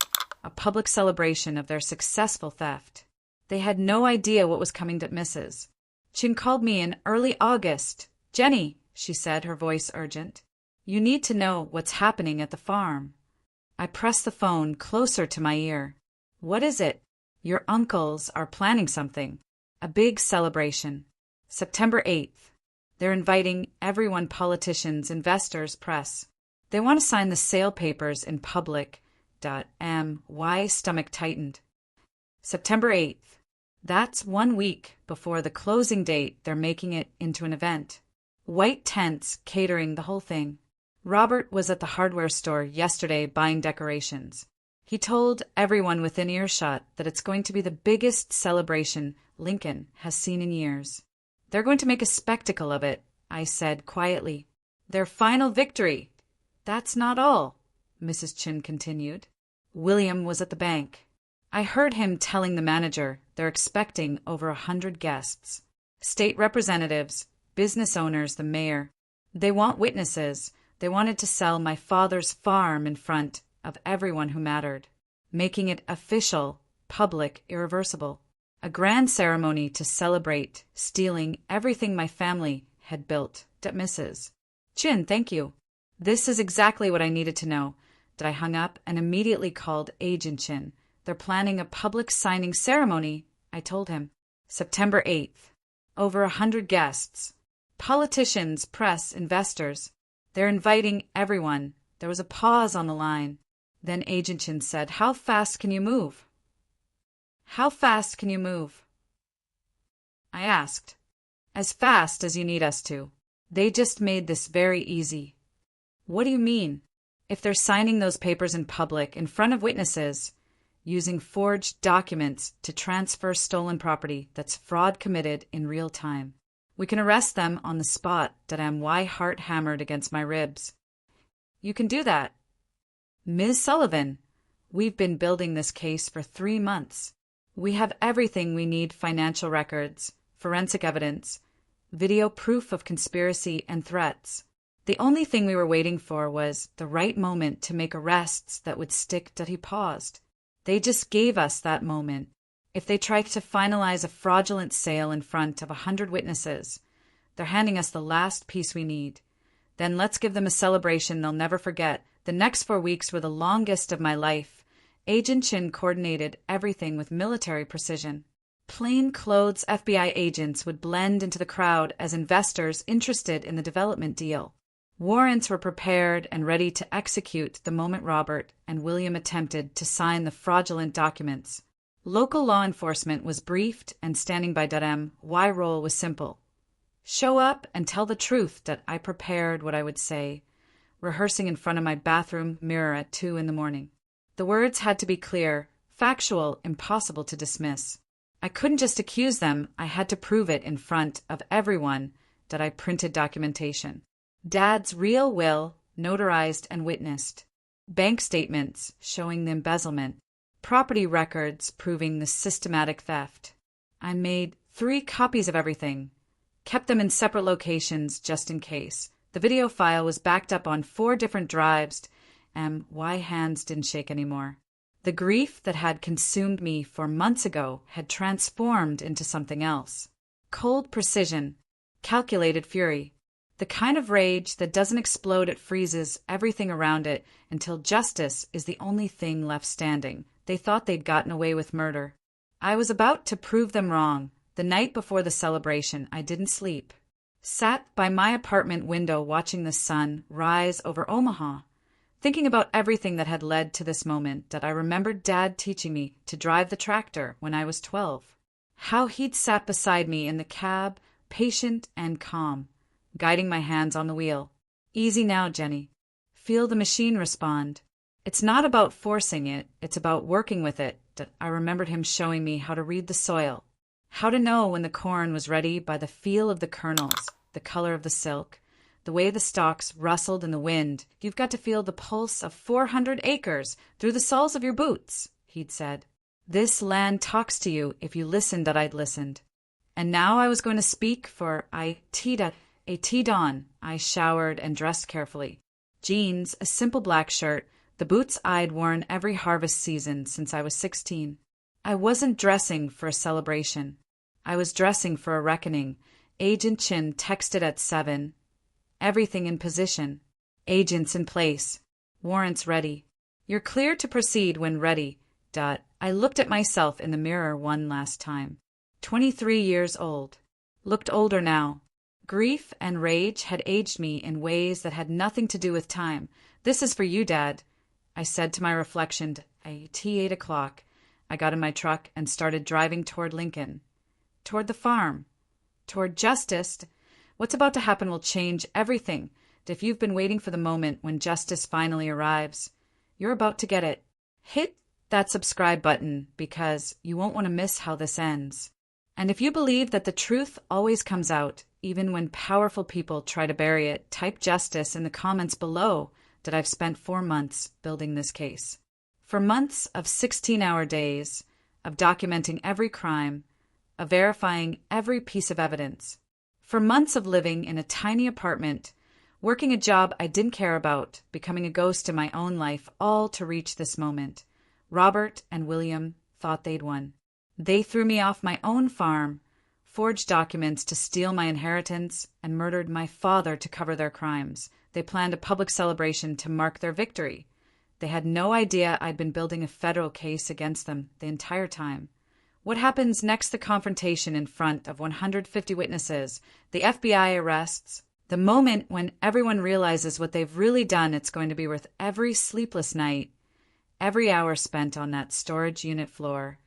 a public celebration of their successful theft. They had no idea what was coming to Mrs. Chin called me in early August. Jenny, she said, her voice urgent, you need to know what's happening at the farm. I pressed the phone closer to my ear. What is it? Your uncles are planning something. A big celebration. September 8th. They're inviting everyone, politicians, investors, press. They want to sign the sale papers in public. My stomach tightened. September 8th. That's 1 week before the closing date. They're making it into an event. White tents catering the whole thing. Robert was at the hardware store yesterday buying decorations. He told everyone within earshot that it's going to be the biggest celebration Lincoln has seen in years. They're going to make a spectacle of it, I said quietly. Their final victory. That's not all, Mrs. Chin continued. William was at the bank. I heard him telling the manager they're expecting over 100 guests. State representatives, business owners, the mayor. They want witnesses. They wanted to sell my father's farm in front of everyone who mattered, making it official, public, irreversible. A grand ceremony to celebrate stealing everything my family had built. Mrs. Chin, thank you. This is exactly what I needed to know. I hung up and immediately called Agent Chin. They're planning a public signing ceremony, I told him. September 8th. Over 100 guests. Politicians, press, investors. They're inviting everyone. There was a pause on the line. Then Agent Chin said, How fast can you move? How fast can you move? I asked. As fast as you need us to. They just made this very easy. What do you mean? If they're signing those papers in public, in front of witnesses, using forged documents to transfer stolen property, that's fraud committed in real time. We can arrest them on the spot. My heart hammered against my ribs. You can do that. Ms. Sullivan, we've been building this case for 3 months. We have everything we need: financial records, forensic evidence, video proof of conspiracy and threats. The only thing we were waiting for was the right moment to make arrests that would stick. He paused. They just gave us that moment. If they try to finalize a fraudulent sale in front of 100 witnesses, they're handing us the last piece we need. Then let's give them a celebration they'll never forget. The next 4 weeks were the longest of my life. Agent Chin coordinated everything with military precision. Plain-clothes FBI agents would blend into the crowd as investors interested in the development deal. Warrants were prepared and ready to execute the moment Robert and William attempted to sign the fraudulent documents. Local law enforcement was briefed, and standing by Y role was simple. Show up and tell the truth that I prepared what I would say, rehearsing in front of my bathroom mirror at 2 a.m. The words had to be clear, factual, impossible to dismiss. I couldn't just accuse them, I had to prove it in front of everyone that I printed documentation. Dad's real will, notarized and witnessed. Bank statements showing the embezzlement. Property records proving the systematic theft. I made 3 copies of everything. Kept them in separate locations just in case. The video file was backed up on 4 different drives, and my hands didn't shake anymore. The grief that had consumed me 4 months ago had transformed into something else. Cold precision, calculated fury. The kind of rage that doesn't explode, it freezes everything around it until justice is the only thing left standing. They thought they'd gotten away with murder. I was about to prove them wrong. The night before the celebration, I didn't sleep. Sat by my apartment window watching the sun rise over Omaha, thinking about everything that had led to this moment that I remembered Dad teaching me to drive the tractor when I was 12. How he'd sat beside me in the cab, patient and calm, guiding my hands on the wheel. Easy now, Jenny. Feel the machine respond. It's not about forcing it, it's about working with it. I remembered him showing me how to read the soil, how to know when the corn was ready by the feel of the kernels, the color of the silk, the way the stalks rustled in the wind. You've got to feel the pulse of 400 acres through the soles of your boots, he'd said. This land talks to you if you listened that I'd listened. And now I was going to speak for a T-dawn. I showered and dressed carefully. Jeans, a simple black shirt, the boots I'd worn every harvest season since I was 16. I wasn't dressing for a celebration. I was dressing for a reckoning. Agent Chin texted at 7. Everything in position. Agents in place. Warrants ready. You're clear to proceed when ready. I looked at myself in the mirror one last time. 23 years old. Looked older now. Grief and rage had aged me in ways that had nothing to do with time. This is for you, Dad, I said to my reflection at 8 o'clock. I got in my truck and started driving toward Lincoln, toward the farm, toward justice. What's about to happen will change everything. If you've been waiting for the moment when justice finally arrives, you're about to get it. Hit that subscribe button because you won't want to miss how this ends. And if you believe that the truth always comes out, even when powerful people try to bury it, type justice in the comments below that I've spent 4 months building this case. For months of 16-hour days, of documenting every crime, of verifying every piece of evidence. For months of living in a tiny apartment, working a job I didn't care about, becoming a ghost in my own life, all to reach this moment. Robert and William thought they'd won. They threw me off my own farm, forged documents to steal my inheritance, and murdered my father to cover their crimes. They planned a public celebration to mark their victory. They had no idea I'd been building a federal case against them the entire time. What happens next? The confrontation in front of 150 witnesses, the FBI arrests. The moment when everyone realizes what they've really done, it's going to be worth every sleepless night, every hour spent on that storage unit floor,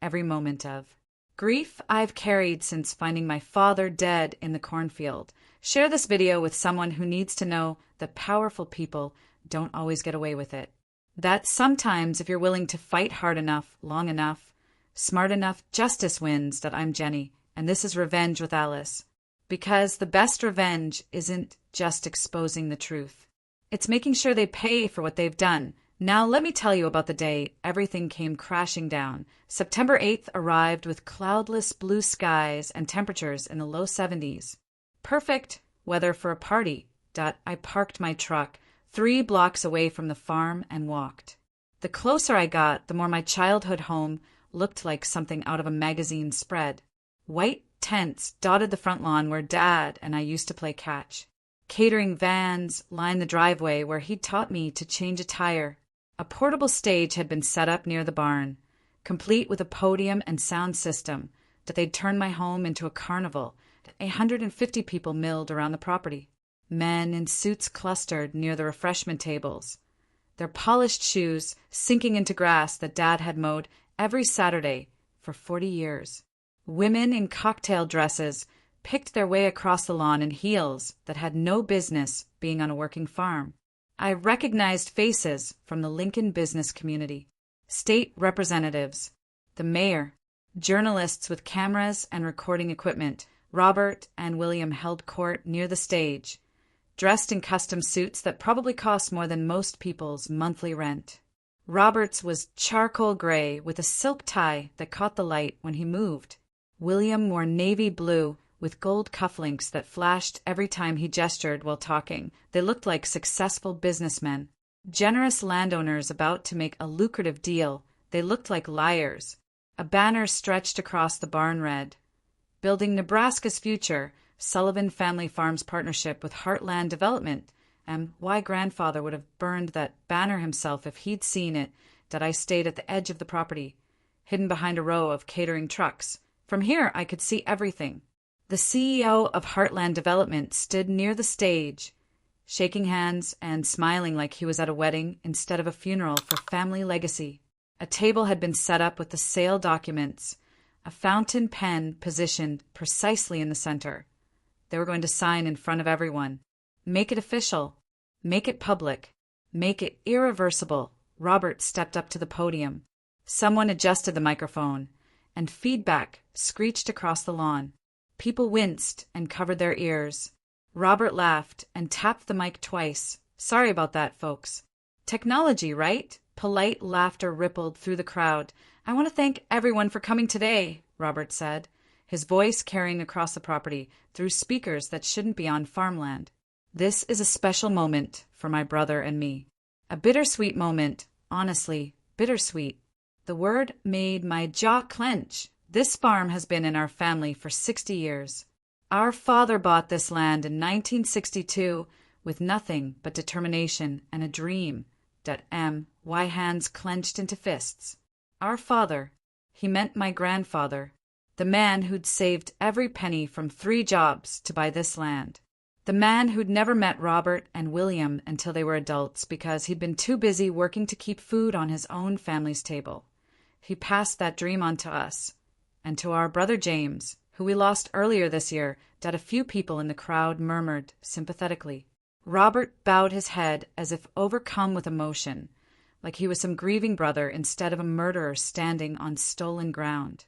every moment of grief I've carried since finding my father dead in the cornfield. Share this video with someone who needs to know that powerful people don't always get away with it. That sometimes if you're willing to fight hard enough, long enough, smart enough, justice wins. That I'm Jenny, and this is Revenge with Alice. Because the best revenge isn't just exposing the truth. It's making sure they pay for what they've done. Now let me tell you about the day everything came crashing down. September 8th arrived with cloudless blue skies and temperatures in the low 70s. Perfect weather for a party, I parked my truck 3 blocks away from the farm and walked. The closer I got, the more my childhood home looked like something out of a magazine spread. White tents dotted the front lawn where Dad and I used to play catch. Catering vans lined the driveway where he'd taught me to change a tire. A portable stage had been set up near the barn, complete with a podium and sound system, that they'd turned my home into a carnival. 150 people milled around the property. Men in suits clustered near the refreshment tables, their polished shoes sinking into grass that Dad had mowed every Saturday for 40 years. Women in cocktail dresses picked their way across the lawn in heels that had no business being on a working farm. I recognized faces from the Lincoln business community, state representatives, the mayor, journalists with cameras and recording equipment. Robert and William held court near the stage, dressed in custom suits that probably cost more than most people's monthly rent. Robert's was charcoal gray with a silk tie that caught the light when he moved. William wore navy blue with gold cufflinks that flashed every time he gestured while talking. They looked like successful businessmen. Generous landowners about to make a lucrative deal. They looked like liars. A banner stretched across the barn read, "Building Nebraska's Future, Sullivan Family Farms Partnership with Heartland Development." And why grandfather would have burned that banner himself if he'd seen it, that I stayed at the edge of the property, hidden behind a row of catering trucks. From here I could see everything. The CEO of Heartland Development stood near the stage, shaking hands and smiling like he was at a wedding instead of a funeral for family legacy. A table had been set up with the sale documents, a fountain pen positioned precisely in the center. They were going to sign in front of everyone. Make it official. Make it public. Make it irreversible. Robert stepped up to the podium. Someone adjusted the microphone, and feedback screeched across the lawn. People winced and covered their ears. Robert laughed and tapped the mic twice. "Sorry about that, folks." "Technology, right?" Polite laughter rippled through the crowd. "I want to thank everyone for coming today," Robert said, his voice carrying across the property through speakers that shouldn't be on farmland. "This is a special moment for my brother and me. A bittersweet moment, honestly, bittersweet." The word made my jaw clench. This farm has been in our family for 60 years. Our father bought this land in 1962 with nothing but determination and a dream. My hands clenched into fists. Our father, he meant my grandfather, the man who'd saved every penny from 3 jobs to buy this land. The man who'd never met Robert and William until they were adults because he'd been too busy working to keep food on his own family's table. He passed that dream on to us, and to our brother James, who we lost earlier this year, that a few people in the crowd murmured sympathetically. Robert bowed his head as if overcome with emotion, like he was some grieving brother instead of a murderer standing on stolen ground.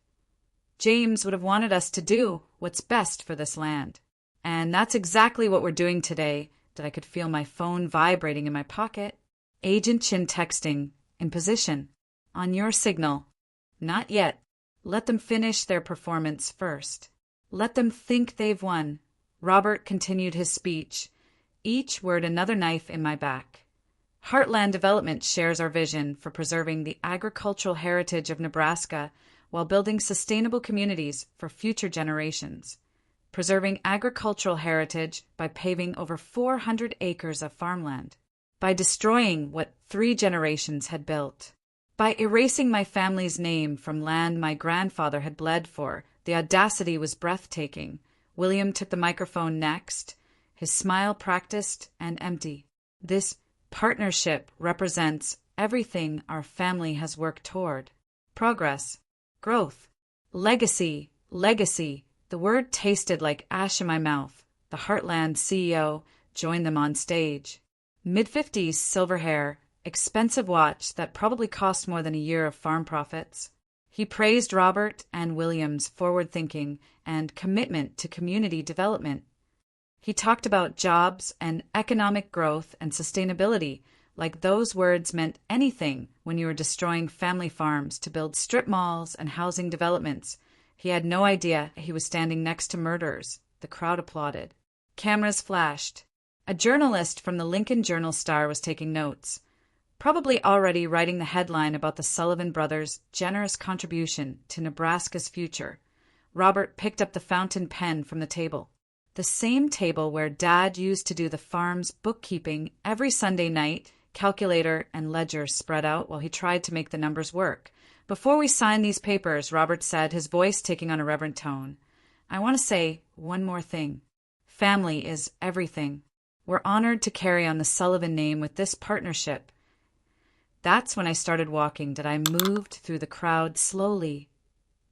James would have wanted us to do what's best for this land. And that's exactly what we're doing today, that I could feel my phone vibrating in my pocket. Agent Chin texting, "In position. On your signal." "Not yet. Let them finish their performance first. Let them think they've won." Robert continued his speech, each word another knife in my back. Heartland Development shares our vision for preserving the agricultural heritage of Nebraska while building sustainable communities for future generations. Preserving agricultural heritage by paving over 400 acres of farmland. By destroying what 3 generations had built. By erasing my family's name from land my grandfather had bled for. The audacity was breathtaking. William took the microphone next, his smile practiced and empty. "This partnership represents everything our family has worked toward. Progress, growth, legacy, legacy." The word tasted like ash in my mouth. The Heartland CEO joined them on stage. Mid-50s, silver hair, expensive watch that probably cost more than a year of farm profits. He praised Robert and William's forward thinking and commitment to community development. He talked about jobs and economic growth and sustainability, like those words meant anything when you were destroying family farms to build strip malls and housing developments. He had no idea he was standing next to murderers. The crowd applauded. Cameras flashed. A journalist from the Lincoln Journal-Star was taking notes, probably already writing the headline about the Sullivan brothers' generous contribution to Nebraska's future. Robert picked up the fountain pen from the table. The same table where Dad used to do the farm's bookkeeping every Sunday night, calculator and ledger spread out while he tried to make the numbers work. "Before we sign these papers," Robert said, his voice taking on a reverent tone, "I want to say one more thing. Family is everything. We're honored to carry on the Sullivan name with this partnership." That's when I started walking, that I moved through the crowd slowly,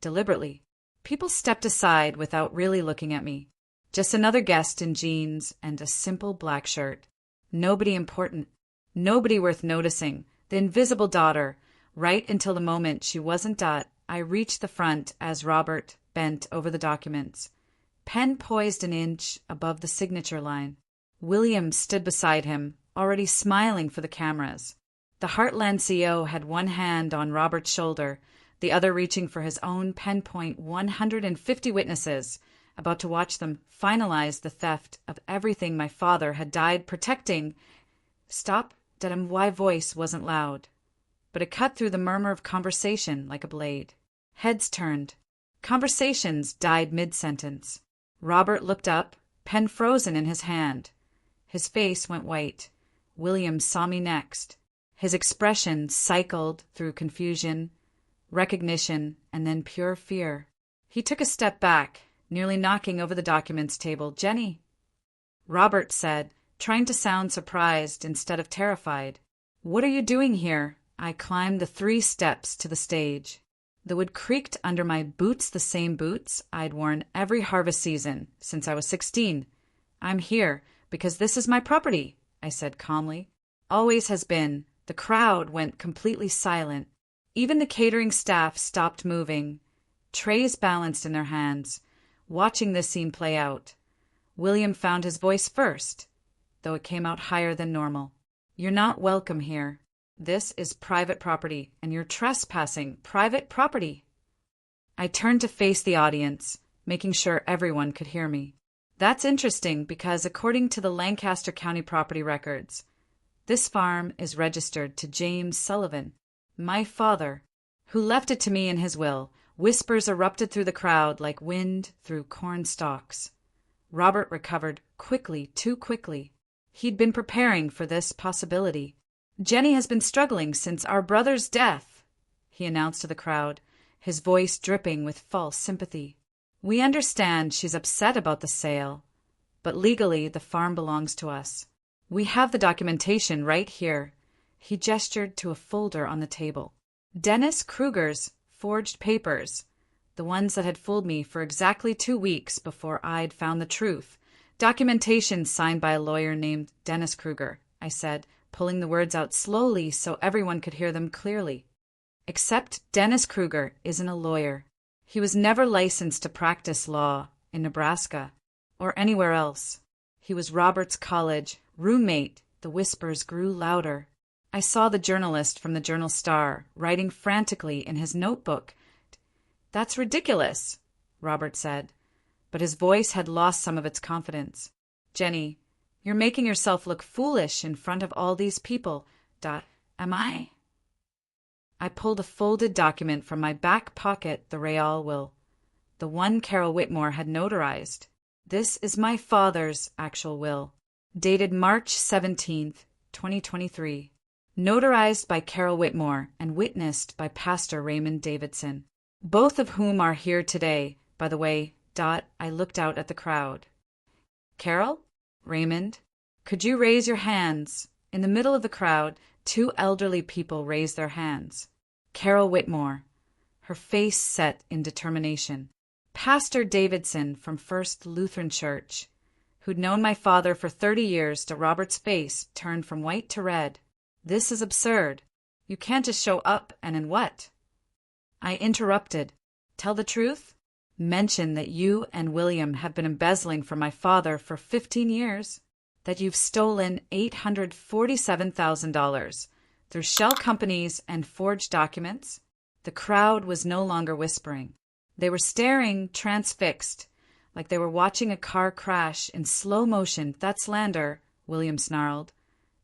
deliberately. People stepped aside without really looking at me. Just another guest in jeans and a simple black shirt. Nobody important. Nobody worth noticing. The invisible daughter. Right until the moment she wasn't done, I reached the front as Robert bent over the documents. Pen poised an inch above the signature line. William stood beside him, already smiling for the cameras. The Heartland CEO had one hand on Robert's shoulder, the other reaching for his own pen point. 150 witnesses, about to watch them finalize the theft of everything my father had died protecting. Stop. My voice wasn't loud, but it cut through the murmur of conversation like a blade. Heads turned. Conversations died mid-sentence. Robert looked up, pen frozen in his hand. His face went white. William saw me next. His expression cycled through confusion, recognition, and then pure fear. He took a step back, nearly knocking over the documents table. "Jenny," Robert said, trying to sound surprised instead of terrified. "What are you doing here?" I climbed the 3 steps to the stage. The wood creaked under my boots, the same boots I'd worn every harvest season since I was 16. "I'm here because this is my property," I said calmly. "Always has been." The crowd went completely silent. Even the catering staff stopped moving, trays balanced in their hands, watching this scene play out. William found his voice first, though it came out higher than normal. "You're not welcome here. This is private property, and you're trespassing private property." I turned to face the audience, making sure everyone could hear me. "That's interesting because according to the Lancaster County property records, this farm is registered to James Sullivan, my father, who left it to me in his will." Whispers erupted through the crowd like wind through corn stalks. Robert recovered quickly, too quickly. He'd been preparing for this possibility. "Jenny has been struggling since our brother's death," he announced to the crowd, his voice dripping with false sympathy. "We understand she's upset about the sale, but legally the farm belongs to us. We have the documentation right here." He gestured to a folder on the table. Dennis Kruger's forged papers, the ones that had fooled me for exactly 2 weeks before I'd found the truth. "Documentation signed by a lawyer named Dennis Kruger," I said, pulling the words out slowly so everyone could hear them clearly. "Except Dennis Kruger isn't a lawyer. He was never licensed to practice law in Nebraska or anywhere else. He was Robert's college roommate." The whispers grew louder. I saw the journalist from the Journal-Star writing frantically in his notebook. "That's ridiculous," Robert said, but his voice had lost some of its confidence. "Jenny, you're making yourself look foolish in front of all these people. Am I?" I pulled a folded document from my back pocket, the Real will, the one Carol Whitmore had notarized. "This is my father's actual will, dated March 17th, 2023. Notarized by Carol Whitmore and witnessed by Pastor Raymond Davidson, both of whom are here today, by the way." I looked out at the crowd. "Carol? Raymond? Could you raise your hands?" In the middle of the crowd, 2 elderly people raised their hands. Carol Whitmore, her face set in determination. Pastor Davidson from First Lutheran Church, who'd known my father for 30 years. To Robert's face turned from white to red. "This is absurd. You can't just show up and in what?" I interrupted. "Tell the truth? Mention that you and William have been embezzling from my father for 15 years, that you've stolen $847,000 through shell companies and forged documents." The crowd was no longer whispering. They were staring transfixed, like they were watching a car crash in slow motion. "That slander," William snarled,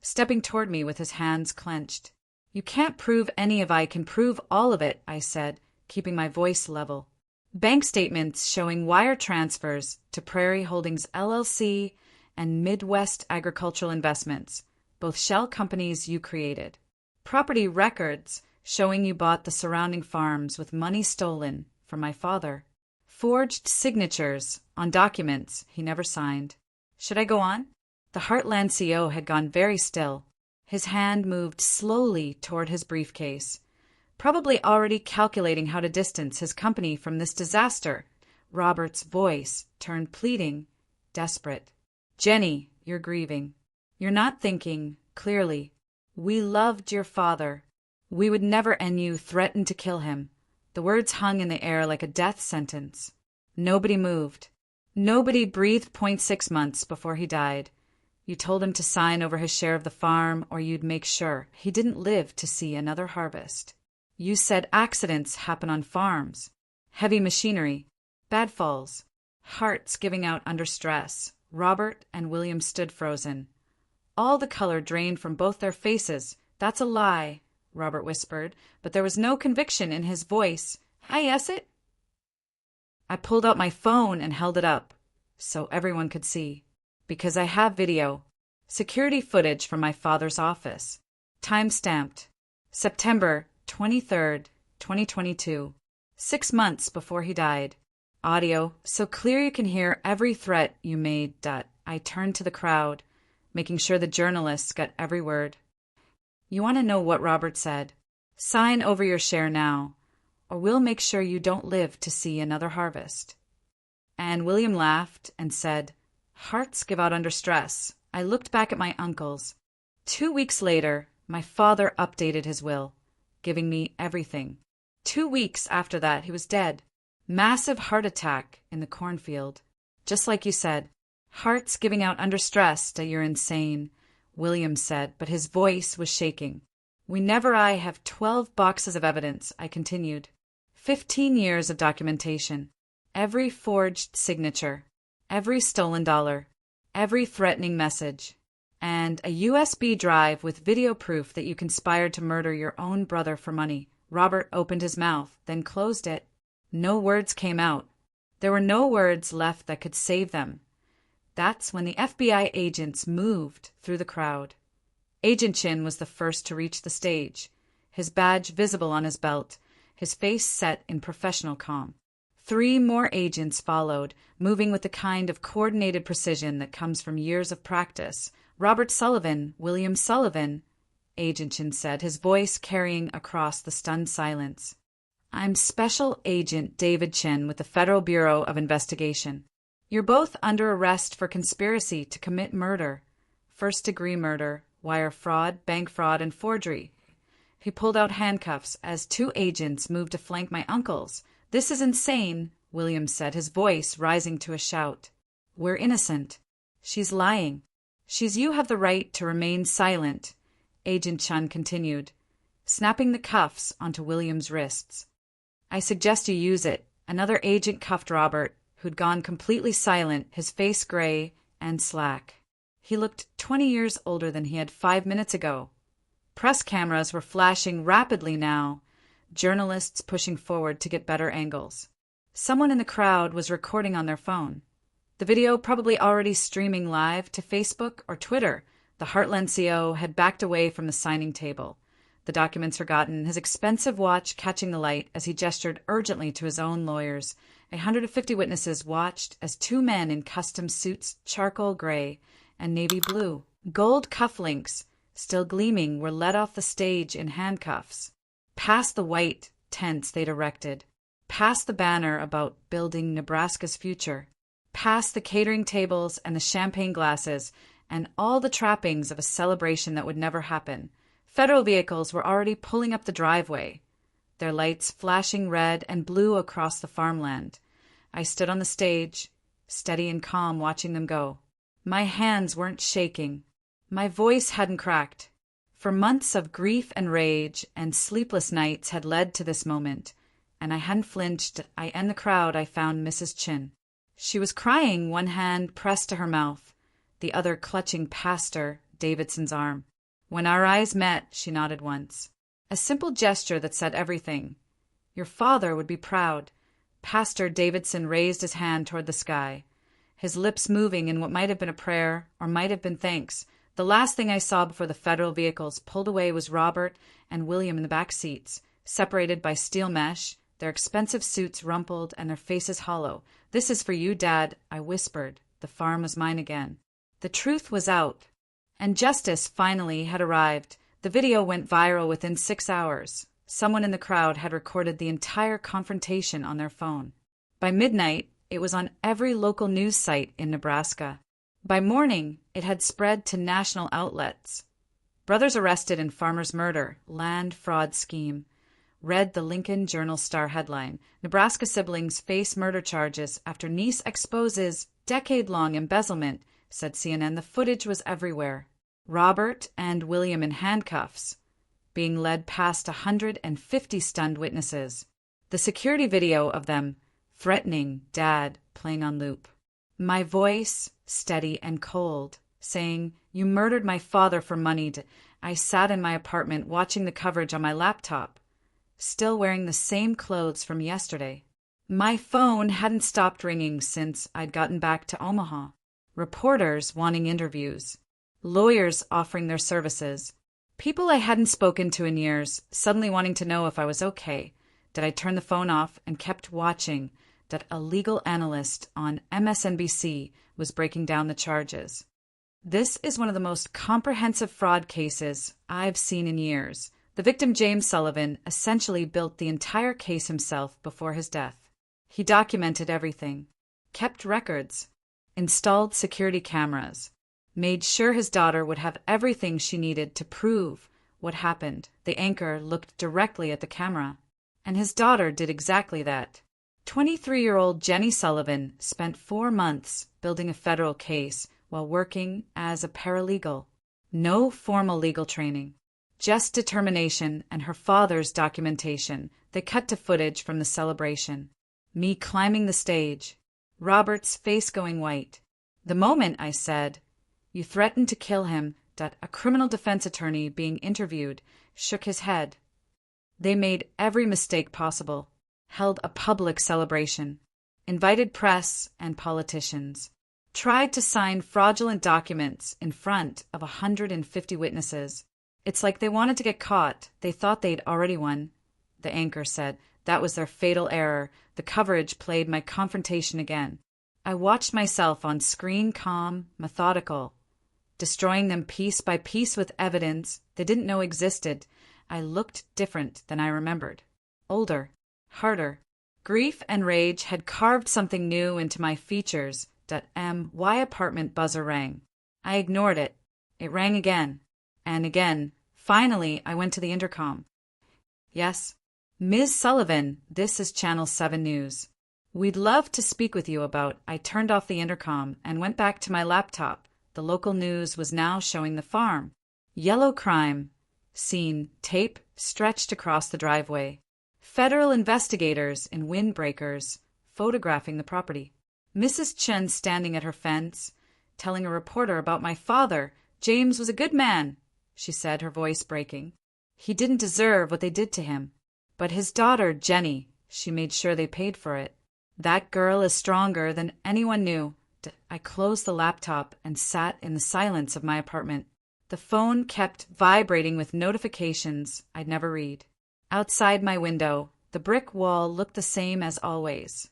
stepping toward me with his hands clenched. You can't prove any of I can prove all of it, I said, keeping my voice level. Bank statements showing wire transfers to Prairie Holdings LLC and Midwest Agricultural Investments, both shell companies you created. Property records showing you bought the surrounding farms with money stolen from my father. Forged signatures on documents he never signed. Should I go on? The Heartland CO had gone very still. His hand moved slowly toward his briefcase, probably already calculating how to distance his company from this disaster. Robert's voice turned pleading, desperate. Jenny, you're grieving. You're not thinking clearly. We loved your father. We would never end you threatened to kill him. The words hung in the air like a death sentence. Nobody moved. Nobody breathed 0.6 months before he died. You told him to sign over his share of the farm or you'd make sure he didn't live to see another harvest. You said accidents happen on farms. Heavy machinery. Bad falls. Hearts giving out under stress. Robert and William stood frozen. All the color drained from both their faces. That's a lie, Robert whispered, but there was no conviction in his voice. I yes it? I pulled out my phone and held it up, so everyone could see. Because I have video. Security footage from my father's office. Time-stamped. September 23rd, 2022. 6 months before he died. Audio, so clear you can hear every threat you made. I turned to the crowd, making sure the journalists got every word. You want to know what Robert said? Sign over your share now, or we'll make sure you don't live to see another harvest. And William laughed and said, Hearts give out under stress. I looked back at my uncles. 2 weeks later, my father updated his will, giving me everything. 2 weeks after that, he was dead. Massive heart attack in the cornfield. Just like you said. Hearts giving out under stress that you're insane, William said, but his voice was shaking. I have 12 boxes of evidence, I continued. 15 years of documentation. Every forged signature. Every stolen dollar. Every threatening message. And a USB drive with video proof that you conspired to murder your own brother for money. Robert opened his mouth, then closed it. No words came out. There were no words left that could save them. That's when the FBI agents moved through the crowd. Agent Chin was the first to reach the stage, his badge visible on his belt, his face set in professional calm. 3 more agents followed, moving with the kind of coordinated precision that comes from years of practice. Robert Sullivan, William Sullivan, Agent Chin said, his voice carrying across the stunned silence. I'm Special Agent David Chin with the Federal Bureau of Investigation. You're both under arrest for conspiracy to commit murder, first-degree murder, wire fraud, bank fraud, and forgery. He pulled out handcuffs as 2 agents moved to flank my uncles. This is insane, William said, his voice rising to a shout. We're innocent. She's lying. You have the right to remain silent, Agent Chun continued, snapping the cuffs onto William's wrists. I suggest you use it. Another agent cuffed Robert, who'd gone completely silent, his face gray and slack. He looked 20 years older than he had 5 minutes ago. Press cameras were flashing rapidly now, journalists pushing forward to get better angles. Someone in the crowd was recording on their phone. The video probably already streaming live to Facebook or Twitter. The Heartland CO had backed away from the signing table. The documents forgotten, his expensive watch catching the light as he gestured urgently to his own lawyers. 150 witnesses watched as 2 men in custom suits, charcoal gray and navy blue, gold cufflinks, still gleaming, were led off the stage in handcuffs. Past the white tents they'd erected, past the banner about building Nebraska's future, past the catering tables and the champagne glasses and all the trappings of a celebration that would never happen. Federal vehicles were already pulling up the driveway, their lights flashing red and blue across the farmland. I stood on the stage, steady and calm, watching them go. My hands weren't shaking. My voice hadn't cracked. For months of grief and rage and sleepless nights had led to this moment, and I hadn't flinched. In the crowd I found Mrs. Chin. She was crying, one hand pressed to her mouth, the other clutching Pastor Davidson's arm. When our eyes met, she nodded once. A simple gesture that said everything. Your father would be proud. Pastor Davidson raised his hand toward the sky, his lips moving in what might have been a prayer or might have been thanks. The last thing I saw before the federal vehicles pulled away was Robert and William in the back seats, separated by steel mesh, their expensive suits rumpled and their faces hollow. This is for you, Dad, I whispered. The farm was mine again. The truth was out, and justice finally had arrived. The video went viral within 6 hours. Someone in the crowd had recorded the entire confrontation on their phone. By midnight, it was on every local news site in Nebraska. By morning, it had spread to national outlets. Brothers arrested in farmer's murder, land fraud scheme. Read the Lincoln Journal-Star headline. Nebraska siblings face murder charges after niece exposes decade-long embezzlement, said CNN. The footage was everywhere. Robert and William in handcuffs, being led past 150 stunned witnesses. The security video of them threatening Dad playing on loop. My voice steady and cold, saying, "You murdered my father for money." I sat in my apartment watching the coverage on my laptop, still wearing the same clothes from yesterday. My phone hadn't stopped ringing since I'd gotten back to Omaha. Reporters wanting interviews, lawyers offering their services, people I hadn't spoken to in years suddenly wanting to know if I was okay. Did I turn the phone off and kept watching that a legal analyst on MSNBC was breaking down the charges? This is one of the most comprehensive fraud cases I've seen in years. The victim, James Sullivan, essentially built the entire case himself before his death. He documented everything, kept records, installed security cameras, made sure his daughter would have everything she needed to prove what happened. The anchor looked directly at the camera, and his daughter did exactly that. 23-year-old Jenny Sullivan spent 4 months building a federal case while working as a paralegal. No formal legal training, just determination and her father's documentation. They cut to footage from the celebration. Me climbing the stage, Robert's face going white. The moment I said, "You threatened to kill him," a criminal defense attorney being interviewed shook his head. They made every mistake possible, held a public celebration, invited press and politicians, tried to sign fraudulent documents in front of 150 witnesses. It's like they wanted to get caught. They thought they'd already won. The anchor said that was their fatal error. The coverage played my confrontation again. I watched myself on screen, calm, methodical, destroying them piece by piece with evidence they didn't know existed. I looked different than I remembered. Older, harder. Grief and rage had carved something new into my features. My apartment buzzer rang. I ignored it. It rang again and again. Finally, I went to the intercom. Yes, Ms. Sullivan, this is Channel 7 News. We'd love to speak with you about. I turned off the intercom and went back to my laptop. The local news was now showing the farm. Yellow crime scene tape stretched across the driveway. Federal investigators in windbreakers photographing the property. Mrs. Chen standing at her fence, telling a reporter about my father. James was a good man, she said, her voice breaking. He didn't deserve what they did to him. But his daughter, Jenny, she made sure they paid for it. That girl is stronger than anyone knew. I closed the laptop and sat in the silence of my apartment. The phone kept vibrating with notifications I'd never read. Outside my window, the brick wall looked the same as always.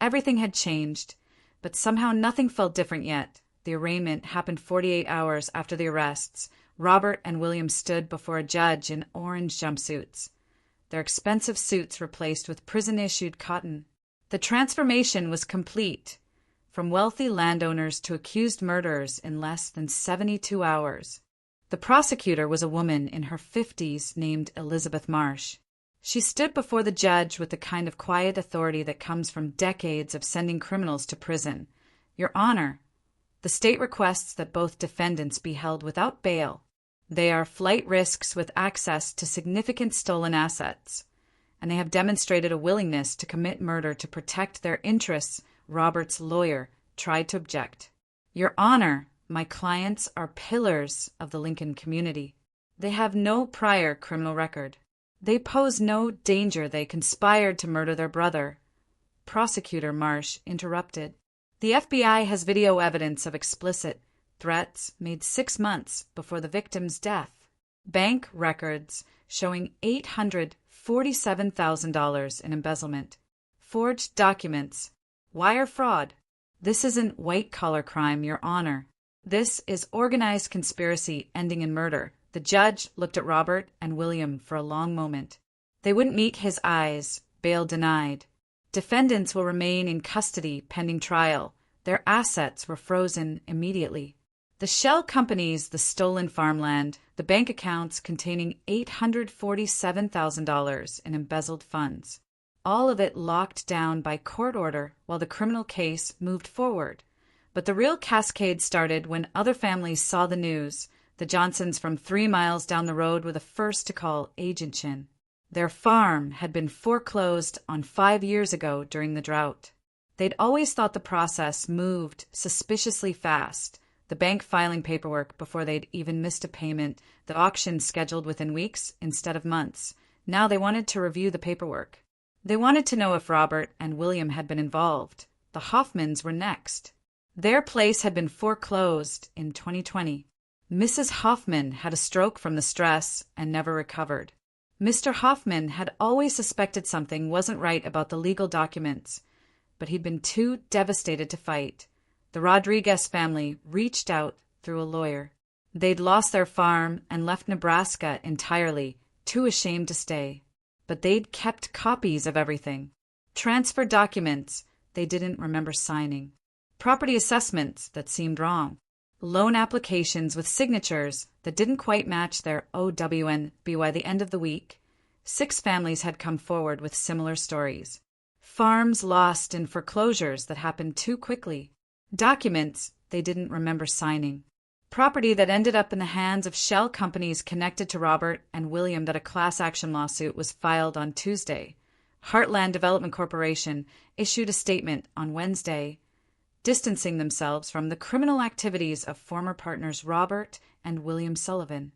Everything had changed, but somehow nothing felt different yet. The arraignment happened 48 hours after the arrests. Robert and William stood before a judge in orange jumpsuits, their expensive suits replaced with prison-issued cotton. The transformation was complete, from wealthy landowners to accused murderers in less than 72 hours. The prosecutor was a woman in her 50s named Elizabeth Marsh. She stood before the judge with the kind of quiet authority that comes from decades of sending criminals to prison. Your Honor, the state requests that both defendants be held without bail. They are flight risks with access to significant stolen assets, and they have demonstrated a willingness to commit murder to protect their interests. Robert's lawyer tried to object. Your Honor, my clients are pillars of the Lincoln community. They have no prior criminal record. They pose no danger. They conspired to murder their brother. Prosecutor Marsh interrupted. The FBI has video evidence of explicit threats made 6 months before the victim's death. Bank records showing $847,000 in embezzlement. Forged documents. Wire fraud. This isn't white-collar crime, Your Honor. This is organized conspiracy ending in murder. The judge looked at Robert and William for a long moment. They wouldn't meet his eyes. Bail denied. Defendants will remain in custody pending trial. Their assets were frozen immediately. The shell companies, the stolen farmland, the bank accounts containing $847,000 in embezzled funds. All of it locked down by court order while the criminal case moved forward. But the real cascade started when other families saw the news. The Johnsons from 3 miles down the road were the first to call Agent Chin. Their farm had been foreclosed on 5 years ago during the drought. They'd always thought the process moved suspiciously fast. The bank filing paperwork before they'd even missed a payment, the auction scheduled within weeks instead of months. Now they wanted to review the paperwork. They wanted to know if Robert and William had been involved. The Hoffmans were next. Their place had been foreclosed in 2020. Mrs. Hoffman had a stroke from the stress and never recovered. Mr. Hoffman had always suspected something wasn't right about the legal documents, but he'd been too devastated to fight. The Rodriguez family reached out through a lawyer. They'd lost their farm and left Nebraska entirely, too ashamed to stay. But they'd kept copies of everything. Transfer documents they didn't remember signing. Property assessments that seemed wrong. Loan applications with signatures that didn't quite match their OWN. By the end of the week, 6 families had come forward with similar stories. Farms lost in foreclosures that happened too quickly. Documents they didn't remember signing. Property that ended up in the hands of shell companies connected to Robert and William that a class action lawsuit was filed on Tuesday. Heartland Development Corporation issued a statement on Wednesday, distancing themselves from the criminal activities of former partners Robert and William Sullivan.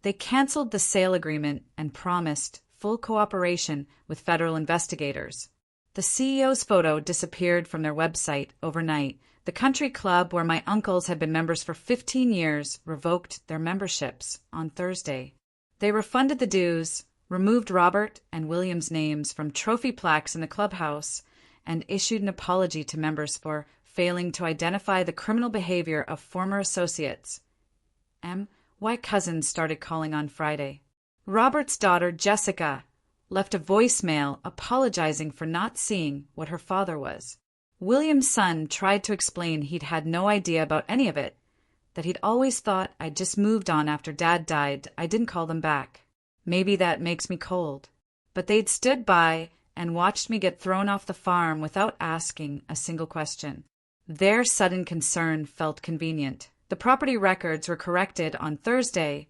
They canceled the sale agreement and promised full cooperation with federal investigators. The CEO's photo disappeared from their website overnight. The country club where my uncles had been members for 15 years revoked their memberships on Thursday. They refunded the dues, removed Robert and William's names from trophy plaques in the clubhouse, and issued an apology to members for failing to identify the criminal behavior of former associates. My cousins started calling on Friday. Robert's daughter, Jessica, left a voicemail apologizing for not seeing what her father was. William's son tried to explain he'd had no idea about any of it, that he'd always thought I'd just moved on after Dad died. I didn't call them back. Maybe that makes me cold. But they'd stood by and watched me get thrown off the farm without asking a single question. Their sudden concern felt convenient. The property records were corrected on Thursday,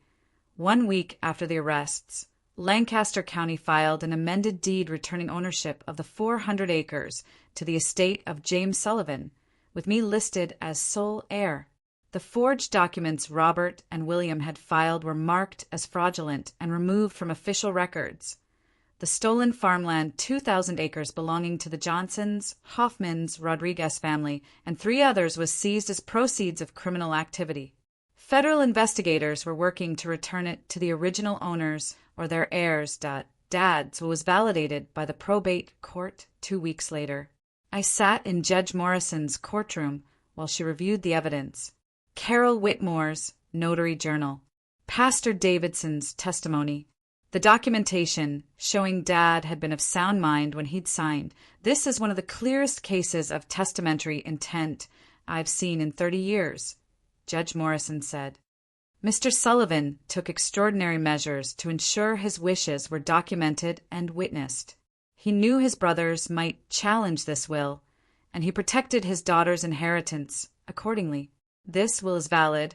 1 week after the arrests. Lancaster County filed an amended deed returning ownership of the 400 acres to the estate of James Sullivan, with me listed as sole heir. The forged documents Robert and William had filed were marked as fraudulent and removed from official records. The stolen farmland, 2,000 acres belonging to the Johnsons, Hoffmans, Rodriguez family, and 3 others, was seized as proceeds of criminal activity. Federal investigators were working to return it to the original owners or their heirs. Dad's was validated by the probate court 2 weeks later. I sat in Judge Morrison's courtroom while she reviewed the evidence. Carol Whitmore's notary journal. Pastor Davidson's testimony. The documentation showing Dad had been of sound mind when he'd signed. This is one of the clearest cases of testamentary intent I've seen in 30 years, Judge Morrison said. Mr. Sullivan took extraordinary measures to ensure his wishes were documented and witnessed. He knew his brothers might challenge this will, and he protected his daughter's inheritance accordingly. This will is valid,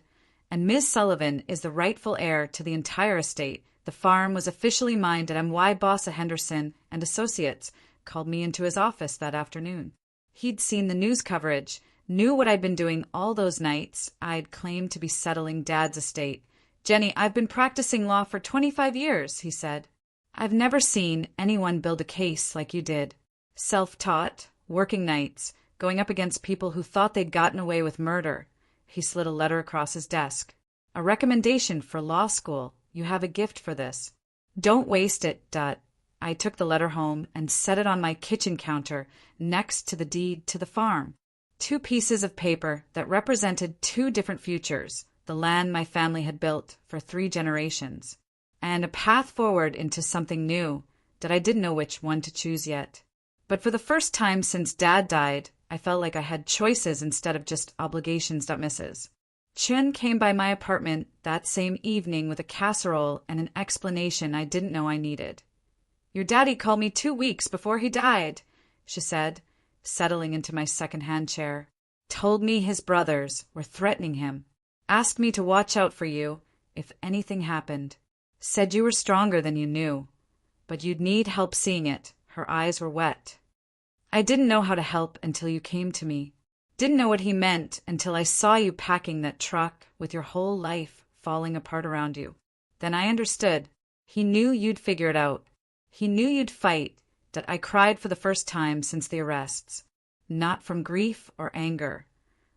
and Ms. Sullivan is the rightful heir to the entire estate. The farm was officially mine. M.Y. Bossa Henderson and Associates called me into his office that afternoon. He'd seen the news coverage. Knew what I'd been doing all those nights. I'd claimed to be settling Dad's estate. "Jenny, I've been practicing law for 25 years, he said. "I've never seen anyone build a case like you did. Self-taught, working nights, going up against people who thought they'd gotten away with murder." He slid a letter across his desk. "A recommendation for law school. You have a gift for this. Don't waste it, Dot." I took the letter home and set it on my kitchen counter next to the deed to the farm. 2 pieces of paper that represented 2 different futures, the land my family had built for 3 generations, and a path forward into something new that I didn't know which one to choose yet. But for the first time since Dad died, I felt like I had choices instead of just obligations. Mrs. Chun came by my apartment that same evening with a casserole and an explanation I didn't know I needed. "Your daddy called me 2 weeks before he died," she said, settling into my second-hand chair. "Told me his brothers were threatening him. Asked me to watch out for you if anything happened. Said you were stronger than you knew, but you'd need help seeing it." Her eyes were wet. "I didn't know how to help until you came to me. Didn't know what he meant until I saw you packing that truck with your whole life falling apart around you. Then I understood. He knew you'd figure it out. He knew you'd fight. That I cried for the first time since the arrests. Not from grief or anger,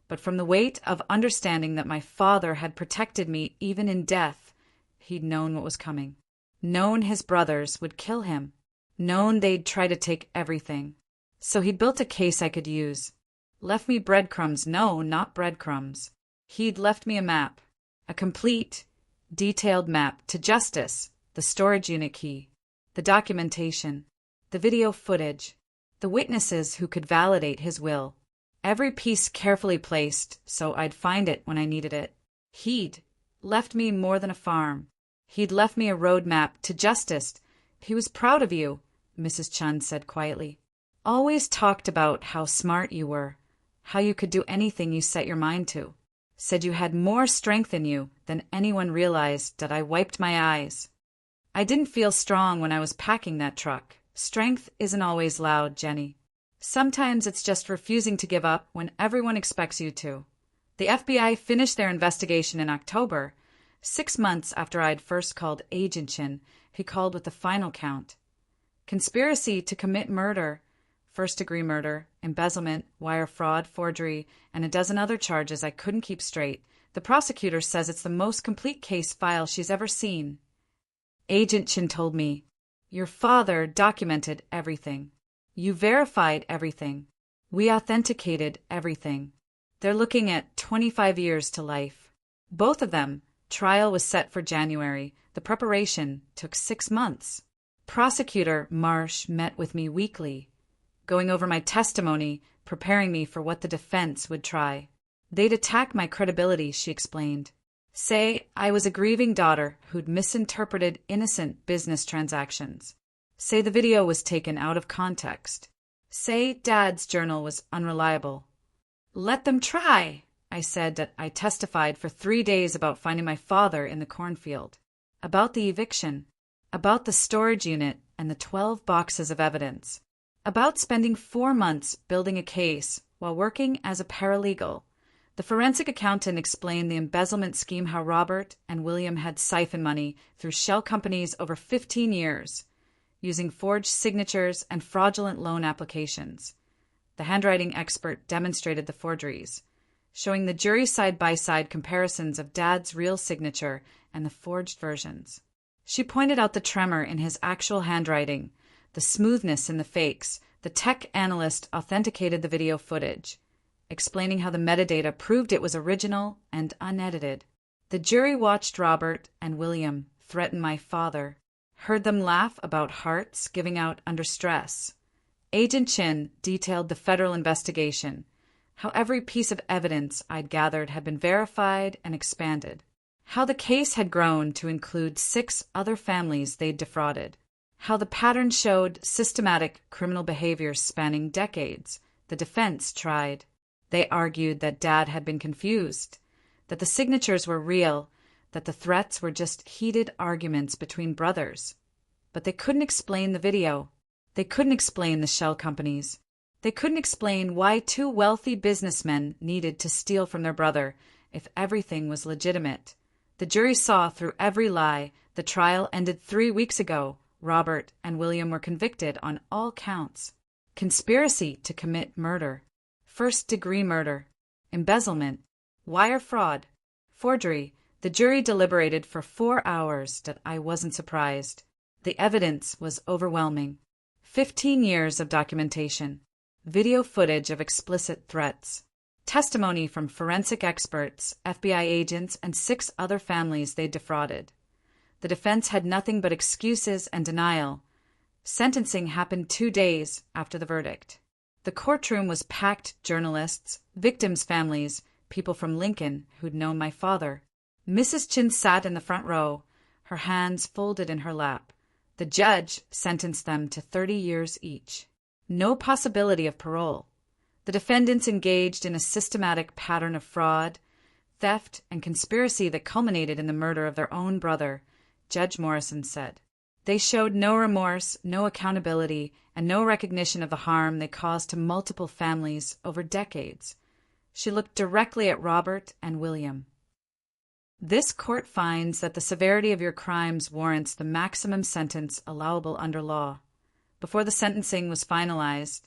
but from the weight of understanding that my father had protected me even in death. He'd known what was coming. Known his brothers would kill him. Known they'd try to take everything. So he'd built a case I could use. Left me breadcrumbs. No, not breadcrumbs. He'd left me a map. A complete, detailed map to justice, the storage unit key, the documentation, the video footage, the witnesses who could validate his will. Every piece carefully placed so I'd find it when I needed it. He'd left me more than a farm. He'd left me a road map to justice. He was proud of you, Mrs. Chun said quietly. Always talked about how smart you were, how you could do anything you set your mind to. Said you had more strength in you than anyone realized. That I wiped my eyes. I didn't feel strong when I was packing that truck. Strength isn't always loud, Jenny. Sometimes it's just refusing to give up when everyone expects you to. The FBI finished their investigation in October. 6 months after I'd first called Agent Chin, he called with the final count. Conspiracy to commit murder, first-degree murder, embezzlement, wire fraud, forgery, and a dozen other charges I couldn't keep straight. The prosecutor says it's the most complete case file she's ever seen. Agent Chin told me, "Your father documented everything. You verified everything. We authenticated everything. They're looking at 25 years to life. Both of them." Trial was set for January. The preparation took 6 months. Prosecutor Marsh met with me weekly, going over my testimony, preparing me for what the defense would try. They'd attack my credibility, she explained. Say I was a grieving daughter who'd misinterpreted innocent business transactions. Say the video was taken out of context. Say Dad's journal was unreliable. Let them try, I said. That I testified for 3 days about finding my father in the cornfield, about the eviction, about the storage unit and the 12 boxes of evidence, about spending 4 months building a case while working as a paralegal. The forensic accountant explained the embezzlement scheme, how Robert and William had siphoned money through shell companies over 15 years, using forged signatures and fraudulent loan applications. The handwriting expert demonstrated the forgeries, showing the jury side-by-side comparisons of Dad's real signature and the forged versions. She pointed out the tremor in his actual handwriting, the smoothness in the fakes. The tech analyst authenticated the video footage, explaining how the metadata proved it was original and unedited. The jury watched Robert and William threaten my father, heard them laugh about hearts giving out under stress. Agent Chin detailed the federal investigation, how every piece of evidence I'd gathered had been verified and expanded, how the case had grown to include 6 other families they'd defrauded, how the pattern showed systematic criminal behavior spanning decades. The defense tried. They argued that Dad had been confused, that the signatures were real, that the threats were just heated arguments between brothers. But they couldn't explain the video. They couldn't explain the shell companies. They couldn't explain why two wealthy businessmen needed to steal from their brother if everything was legitimate. The jury saw through every lie. The trial ended 3 weeks ago. Robert and William were convicted on all counts. Conspiracy to commit murder, first-degree murder, embezzlement, wire fraud, forgery. The jury deliberated for 4 hours. That I wasn't surprised. The evidence was overwhelming. 15 years of documentation, video footage of explicit threats, testimony from forensic experts, FBI agents, and 6 other families they defrauded. The defense had nothing but excuses and denial. Sentencing happened 2 days after the verdict. The courtroom was packed: journalists, victims' families, people from Lincoln who'd known my father. Mrs. Chin sat in the front row, her hands folded in her lap. The judge sentenced them to 30 years each. No possibility of parole. The defendants engaged in a systematic pattern of fraud, theft, and conspiracy that culminated in the murder of their own brother, Judge Morrison said. They showed no remorse, no accountability, and no recognition of the harm they caused to multiple families over decades. She looked directly at Robert and William. This court finds that the severity of your crimes warrants the maximum sentence allowable under law. Before the sentencing was finalized,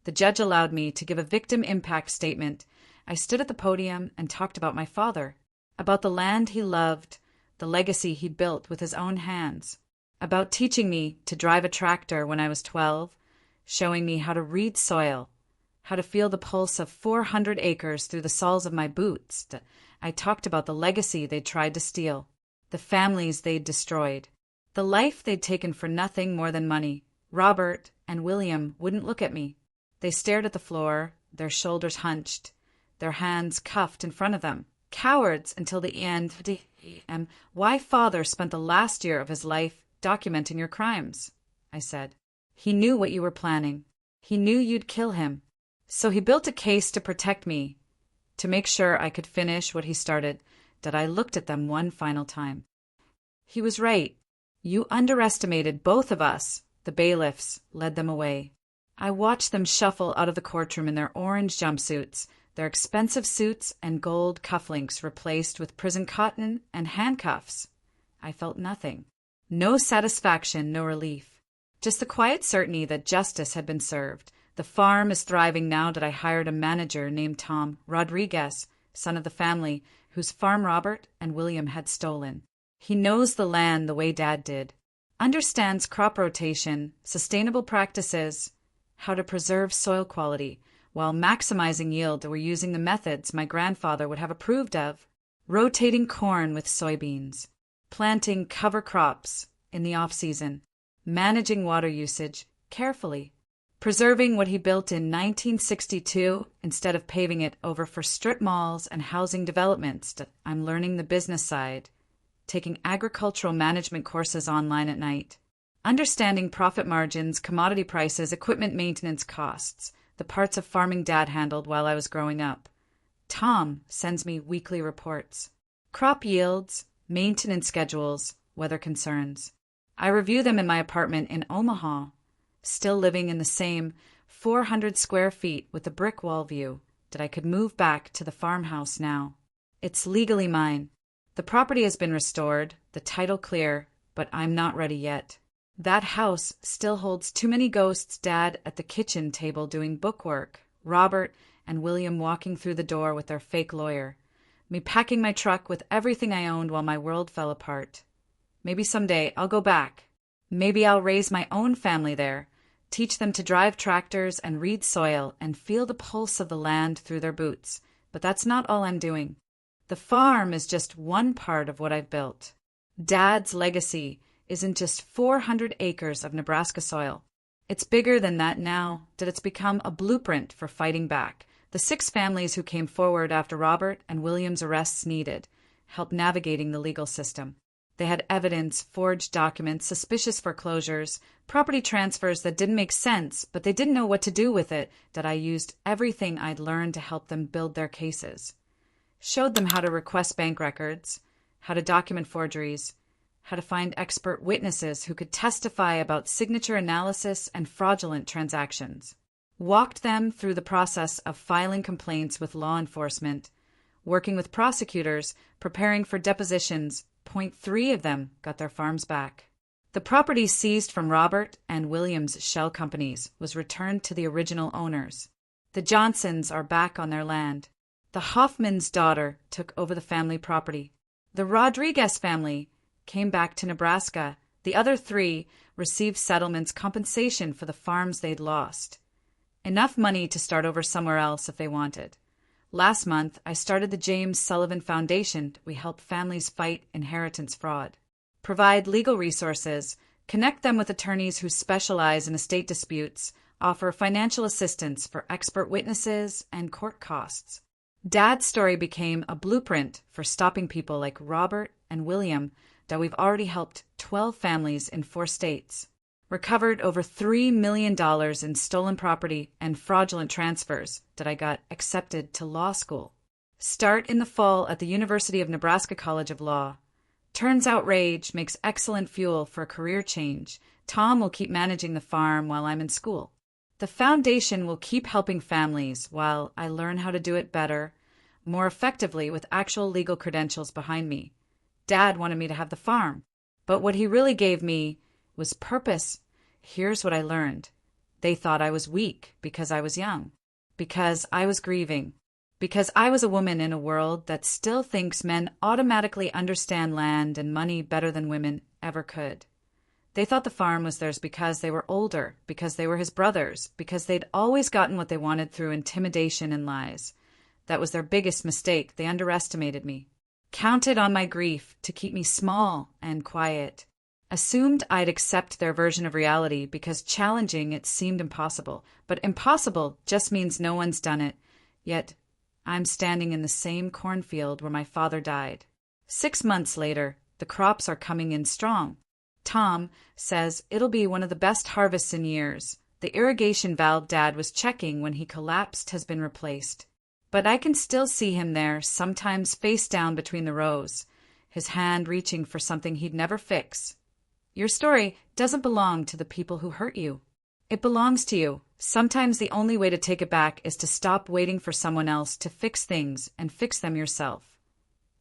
the judge allowed me to give a victim impact statement. I stood at the podium and talked about my father, about the land he loved, the legacy he built with his own hands, about teaching me to drive a tractor when I was 12, showing me how to read soil, how to feel the pulse of 400 acres through the soles of my boots. I talked about the legacy they'd tried to steal, the families they'd destroyed, the life they'd taken for nothing more than money. Robert and William wouldn't look at me. They stared at the floor, their shoulders hunched, their hands cuffed in front of them. Cowards until the end. Why father spent the last year of his life documenting your crimes, I said. He knew what you were planning. He knew you'd kill him. So he built a case to protect me, to make sure I could finish what he started. That I looked at them one final time. He was right. You underestimated both of us. The bailiffs led them away. I watched them shuffle out of the courtroom in their orange jumpsuits, their expensive suits and gold cufflinks replaced with prison cotton and handcuffs. I felt nothing. No satisfaction, no relief. Just the quiet certainty that justice had been served. The farm is thriving now that I hired a manager named Tom Rodriguez, son of the family, whose farm Robert and William had stolen. He knows the land the way Dad did, understands crop rotation, sustainable practices, how to preserve soil quality, while maximizing yield. We're using the methods my grandfather would have approved of, rotating corn with soybeans, planting cover crops in the off-season, managing water usage carefully, preserving what he built in 1962 instead of paving it over for strip malls and housing developments. I'm learning the business side, taking agricultural management courses online at night, understanding profit margins, commodity prices, equipment maintenance costs, the parts of farming Dad handled while I was growing up. Tom sends me weekly reports, crop yields, maintenance schedules, weather concerns. I review them in my apartment in Omaha, still living in the same 400 square feet with a brick wall view. That I could move back to the farmhouse now. It's legally mine. The property has been restored, the title clear, but I'm not ready yet. That house still holds too many ghosts. Dad at the kitchen table doing bookwork, Robert and William walking through the door with their fake lawyer, me packing my truck with everything I owned while my world fell apart. Maybe someday I'll go back. Maybe I'll raise my own family there, teach them to drive tractors and read soil and feel the pulse of the land through their boots. But that's not all I'm doing. The farm is just one part of what I've built. Dad's legacy isn't just 400 acres of Nebraska soil. It's bigger than that now, that it's become a blueprint for fighting back. The 6 families who came forward after Robert and William's arrests needed help navigating the legal system. They had evidence, forged documents, suspicious foreclosures, property transfers that didn't make sense, but they didn't know what to do with it. That I used everything I'd learned to help them build their cases. Showed them how to request bank records, how to document forgeries, how to find expert witnesses who could testify about signature analysis and fraudulent transactions. walked them through the process of filing complaints with law enforcement, working with prosecutors, preparing for depositions. 0.3 of them got their farms back. The property seized from Robert and William's shell companies was returned to the original owners. The Johnsons are back on their land. The Hoffman's daughter took over the family property. The Rodriguez family came back to Nebraska. The other 3 received settlements compensation for the farms they'd lost. Enough money to start over somewhere else if they wanted. Last month, I started the James Sullivan Foundation. We help families fight inheritance fraud, provide legal resources, connect them with attorneys who specialize in estate disputes, offer financial assistance for expert witnesses and court costs. Dad's story became a blueprint for stopping people like Robert and William that we've already helped 12 families in 4 states. Recovered over $3 million in stolen property and fraudulent transfers that I got accepted to law school. Start in the fall at the University of Nebraska College of Law. Turns out rage makes excellent fuel for a career change. Tom will keep managing the farm while I'm in school. The foundation will keep helping families while I learn how to do it better, more effectively with actual legal credentials behind me. Dad wanted me to have the farm, but what he really gave me was purpose. Here's what I learned. They thought I was weak because I was young, because I was grieving, because I was a woman in a world that still thinks men automatically understand land and money better than women ever could. They thought the farm was theirs because they were older, because they were his brothers, because they'd always gotten what they wanted through intimidation and lies. That was their biggest mistake. They underestimated me. Counted on my grief to keep me small and quiet. Assumed I'd accept their version of reality because challenging it seemed impossible. But impossible just means no one's done it. Yet I'm standing in the same cornfield where my father died. 6 months later, the crops are coming in strong. Tom says it'll be one of the best harvests in years. The irrigation valve Dad was checking when he collapsed has been replaced. But I can still see him there, sometimes face down between the rows, his hand reaching for something he'd never fix. Your story doesn't belong to the people who hurt you. It belongs to you. Sometimes the only way to take it back is to stop waiting for someone else to fix things and fix them yourself.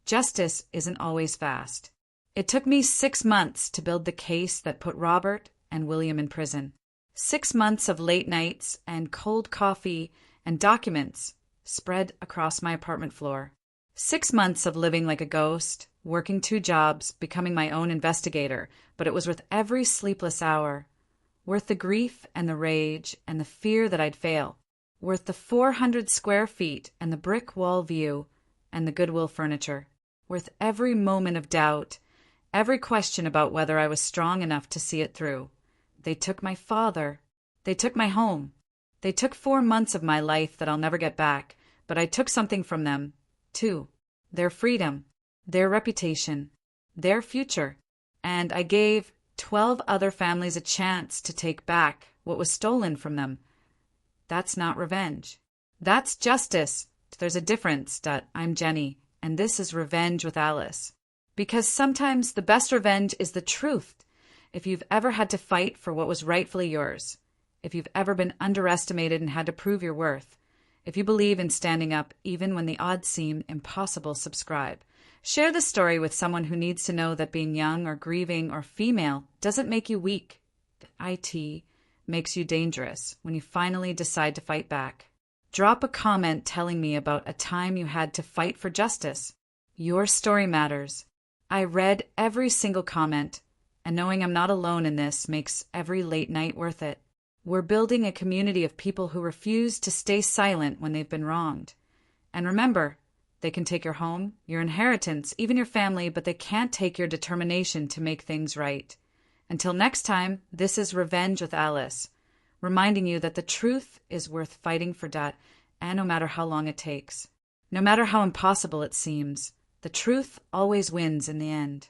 Justice isn't always fast. It took me 6 months to build the case that put Robert and William in prison. 6 months of late nights and cold coffee and documents spread across my apartment floor. 6 months of living like a ghost, working 2 jobs, becoming my own investigator, but it was worth every sleepless hour. Worth the grief and the rage and the fear that I'd fail. Worth the 400 square feet and the brick wall view and the Goodwill furniture. Worth every moment of doubt, every question about whether I was strong enough to see it through. They took my father. They took my home. They took 4 months of my life that I'll never get back, but I took something from them, too. Their freedom, their reputation, their future. And I gave 12 other families a chance to take back what was stolen from them. That's not revenge. That's justice. There's a difference. I'm Jenny, and this is Revenge with Alice. Because sometimes the best revenge is the truth. If you've ever had to fight for what was rightfully yours, if you've ever been underestimated and had to prove your worth, if you believe in standing up even when the odds seem impossible, subscribe. Share this story with someone who needs to know that being young or grieving or female doesn't make you weak. IT makes you dangerous when you finally decide to fight back. Drop a comment telling me about a time you had to fight for justice. Your story matters. I read every single comment, and knowing I'm not alone in this makes every late night worth it. We're building a community of people who refuse to stay silent when they've been wronged. And remember, they can take your home, your inheritance, even your family, but they can't take your determination to make things right. Until next time, this is Revenge with Alice, reminding you that the truth is worth fighting for, and no matter how long it takes. No matter how impossible it seems, the truth always wins in the end.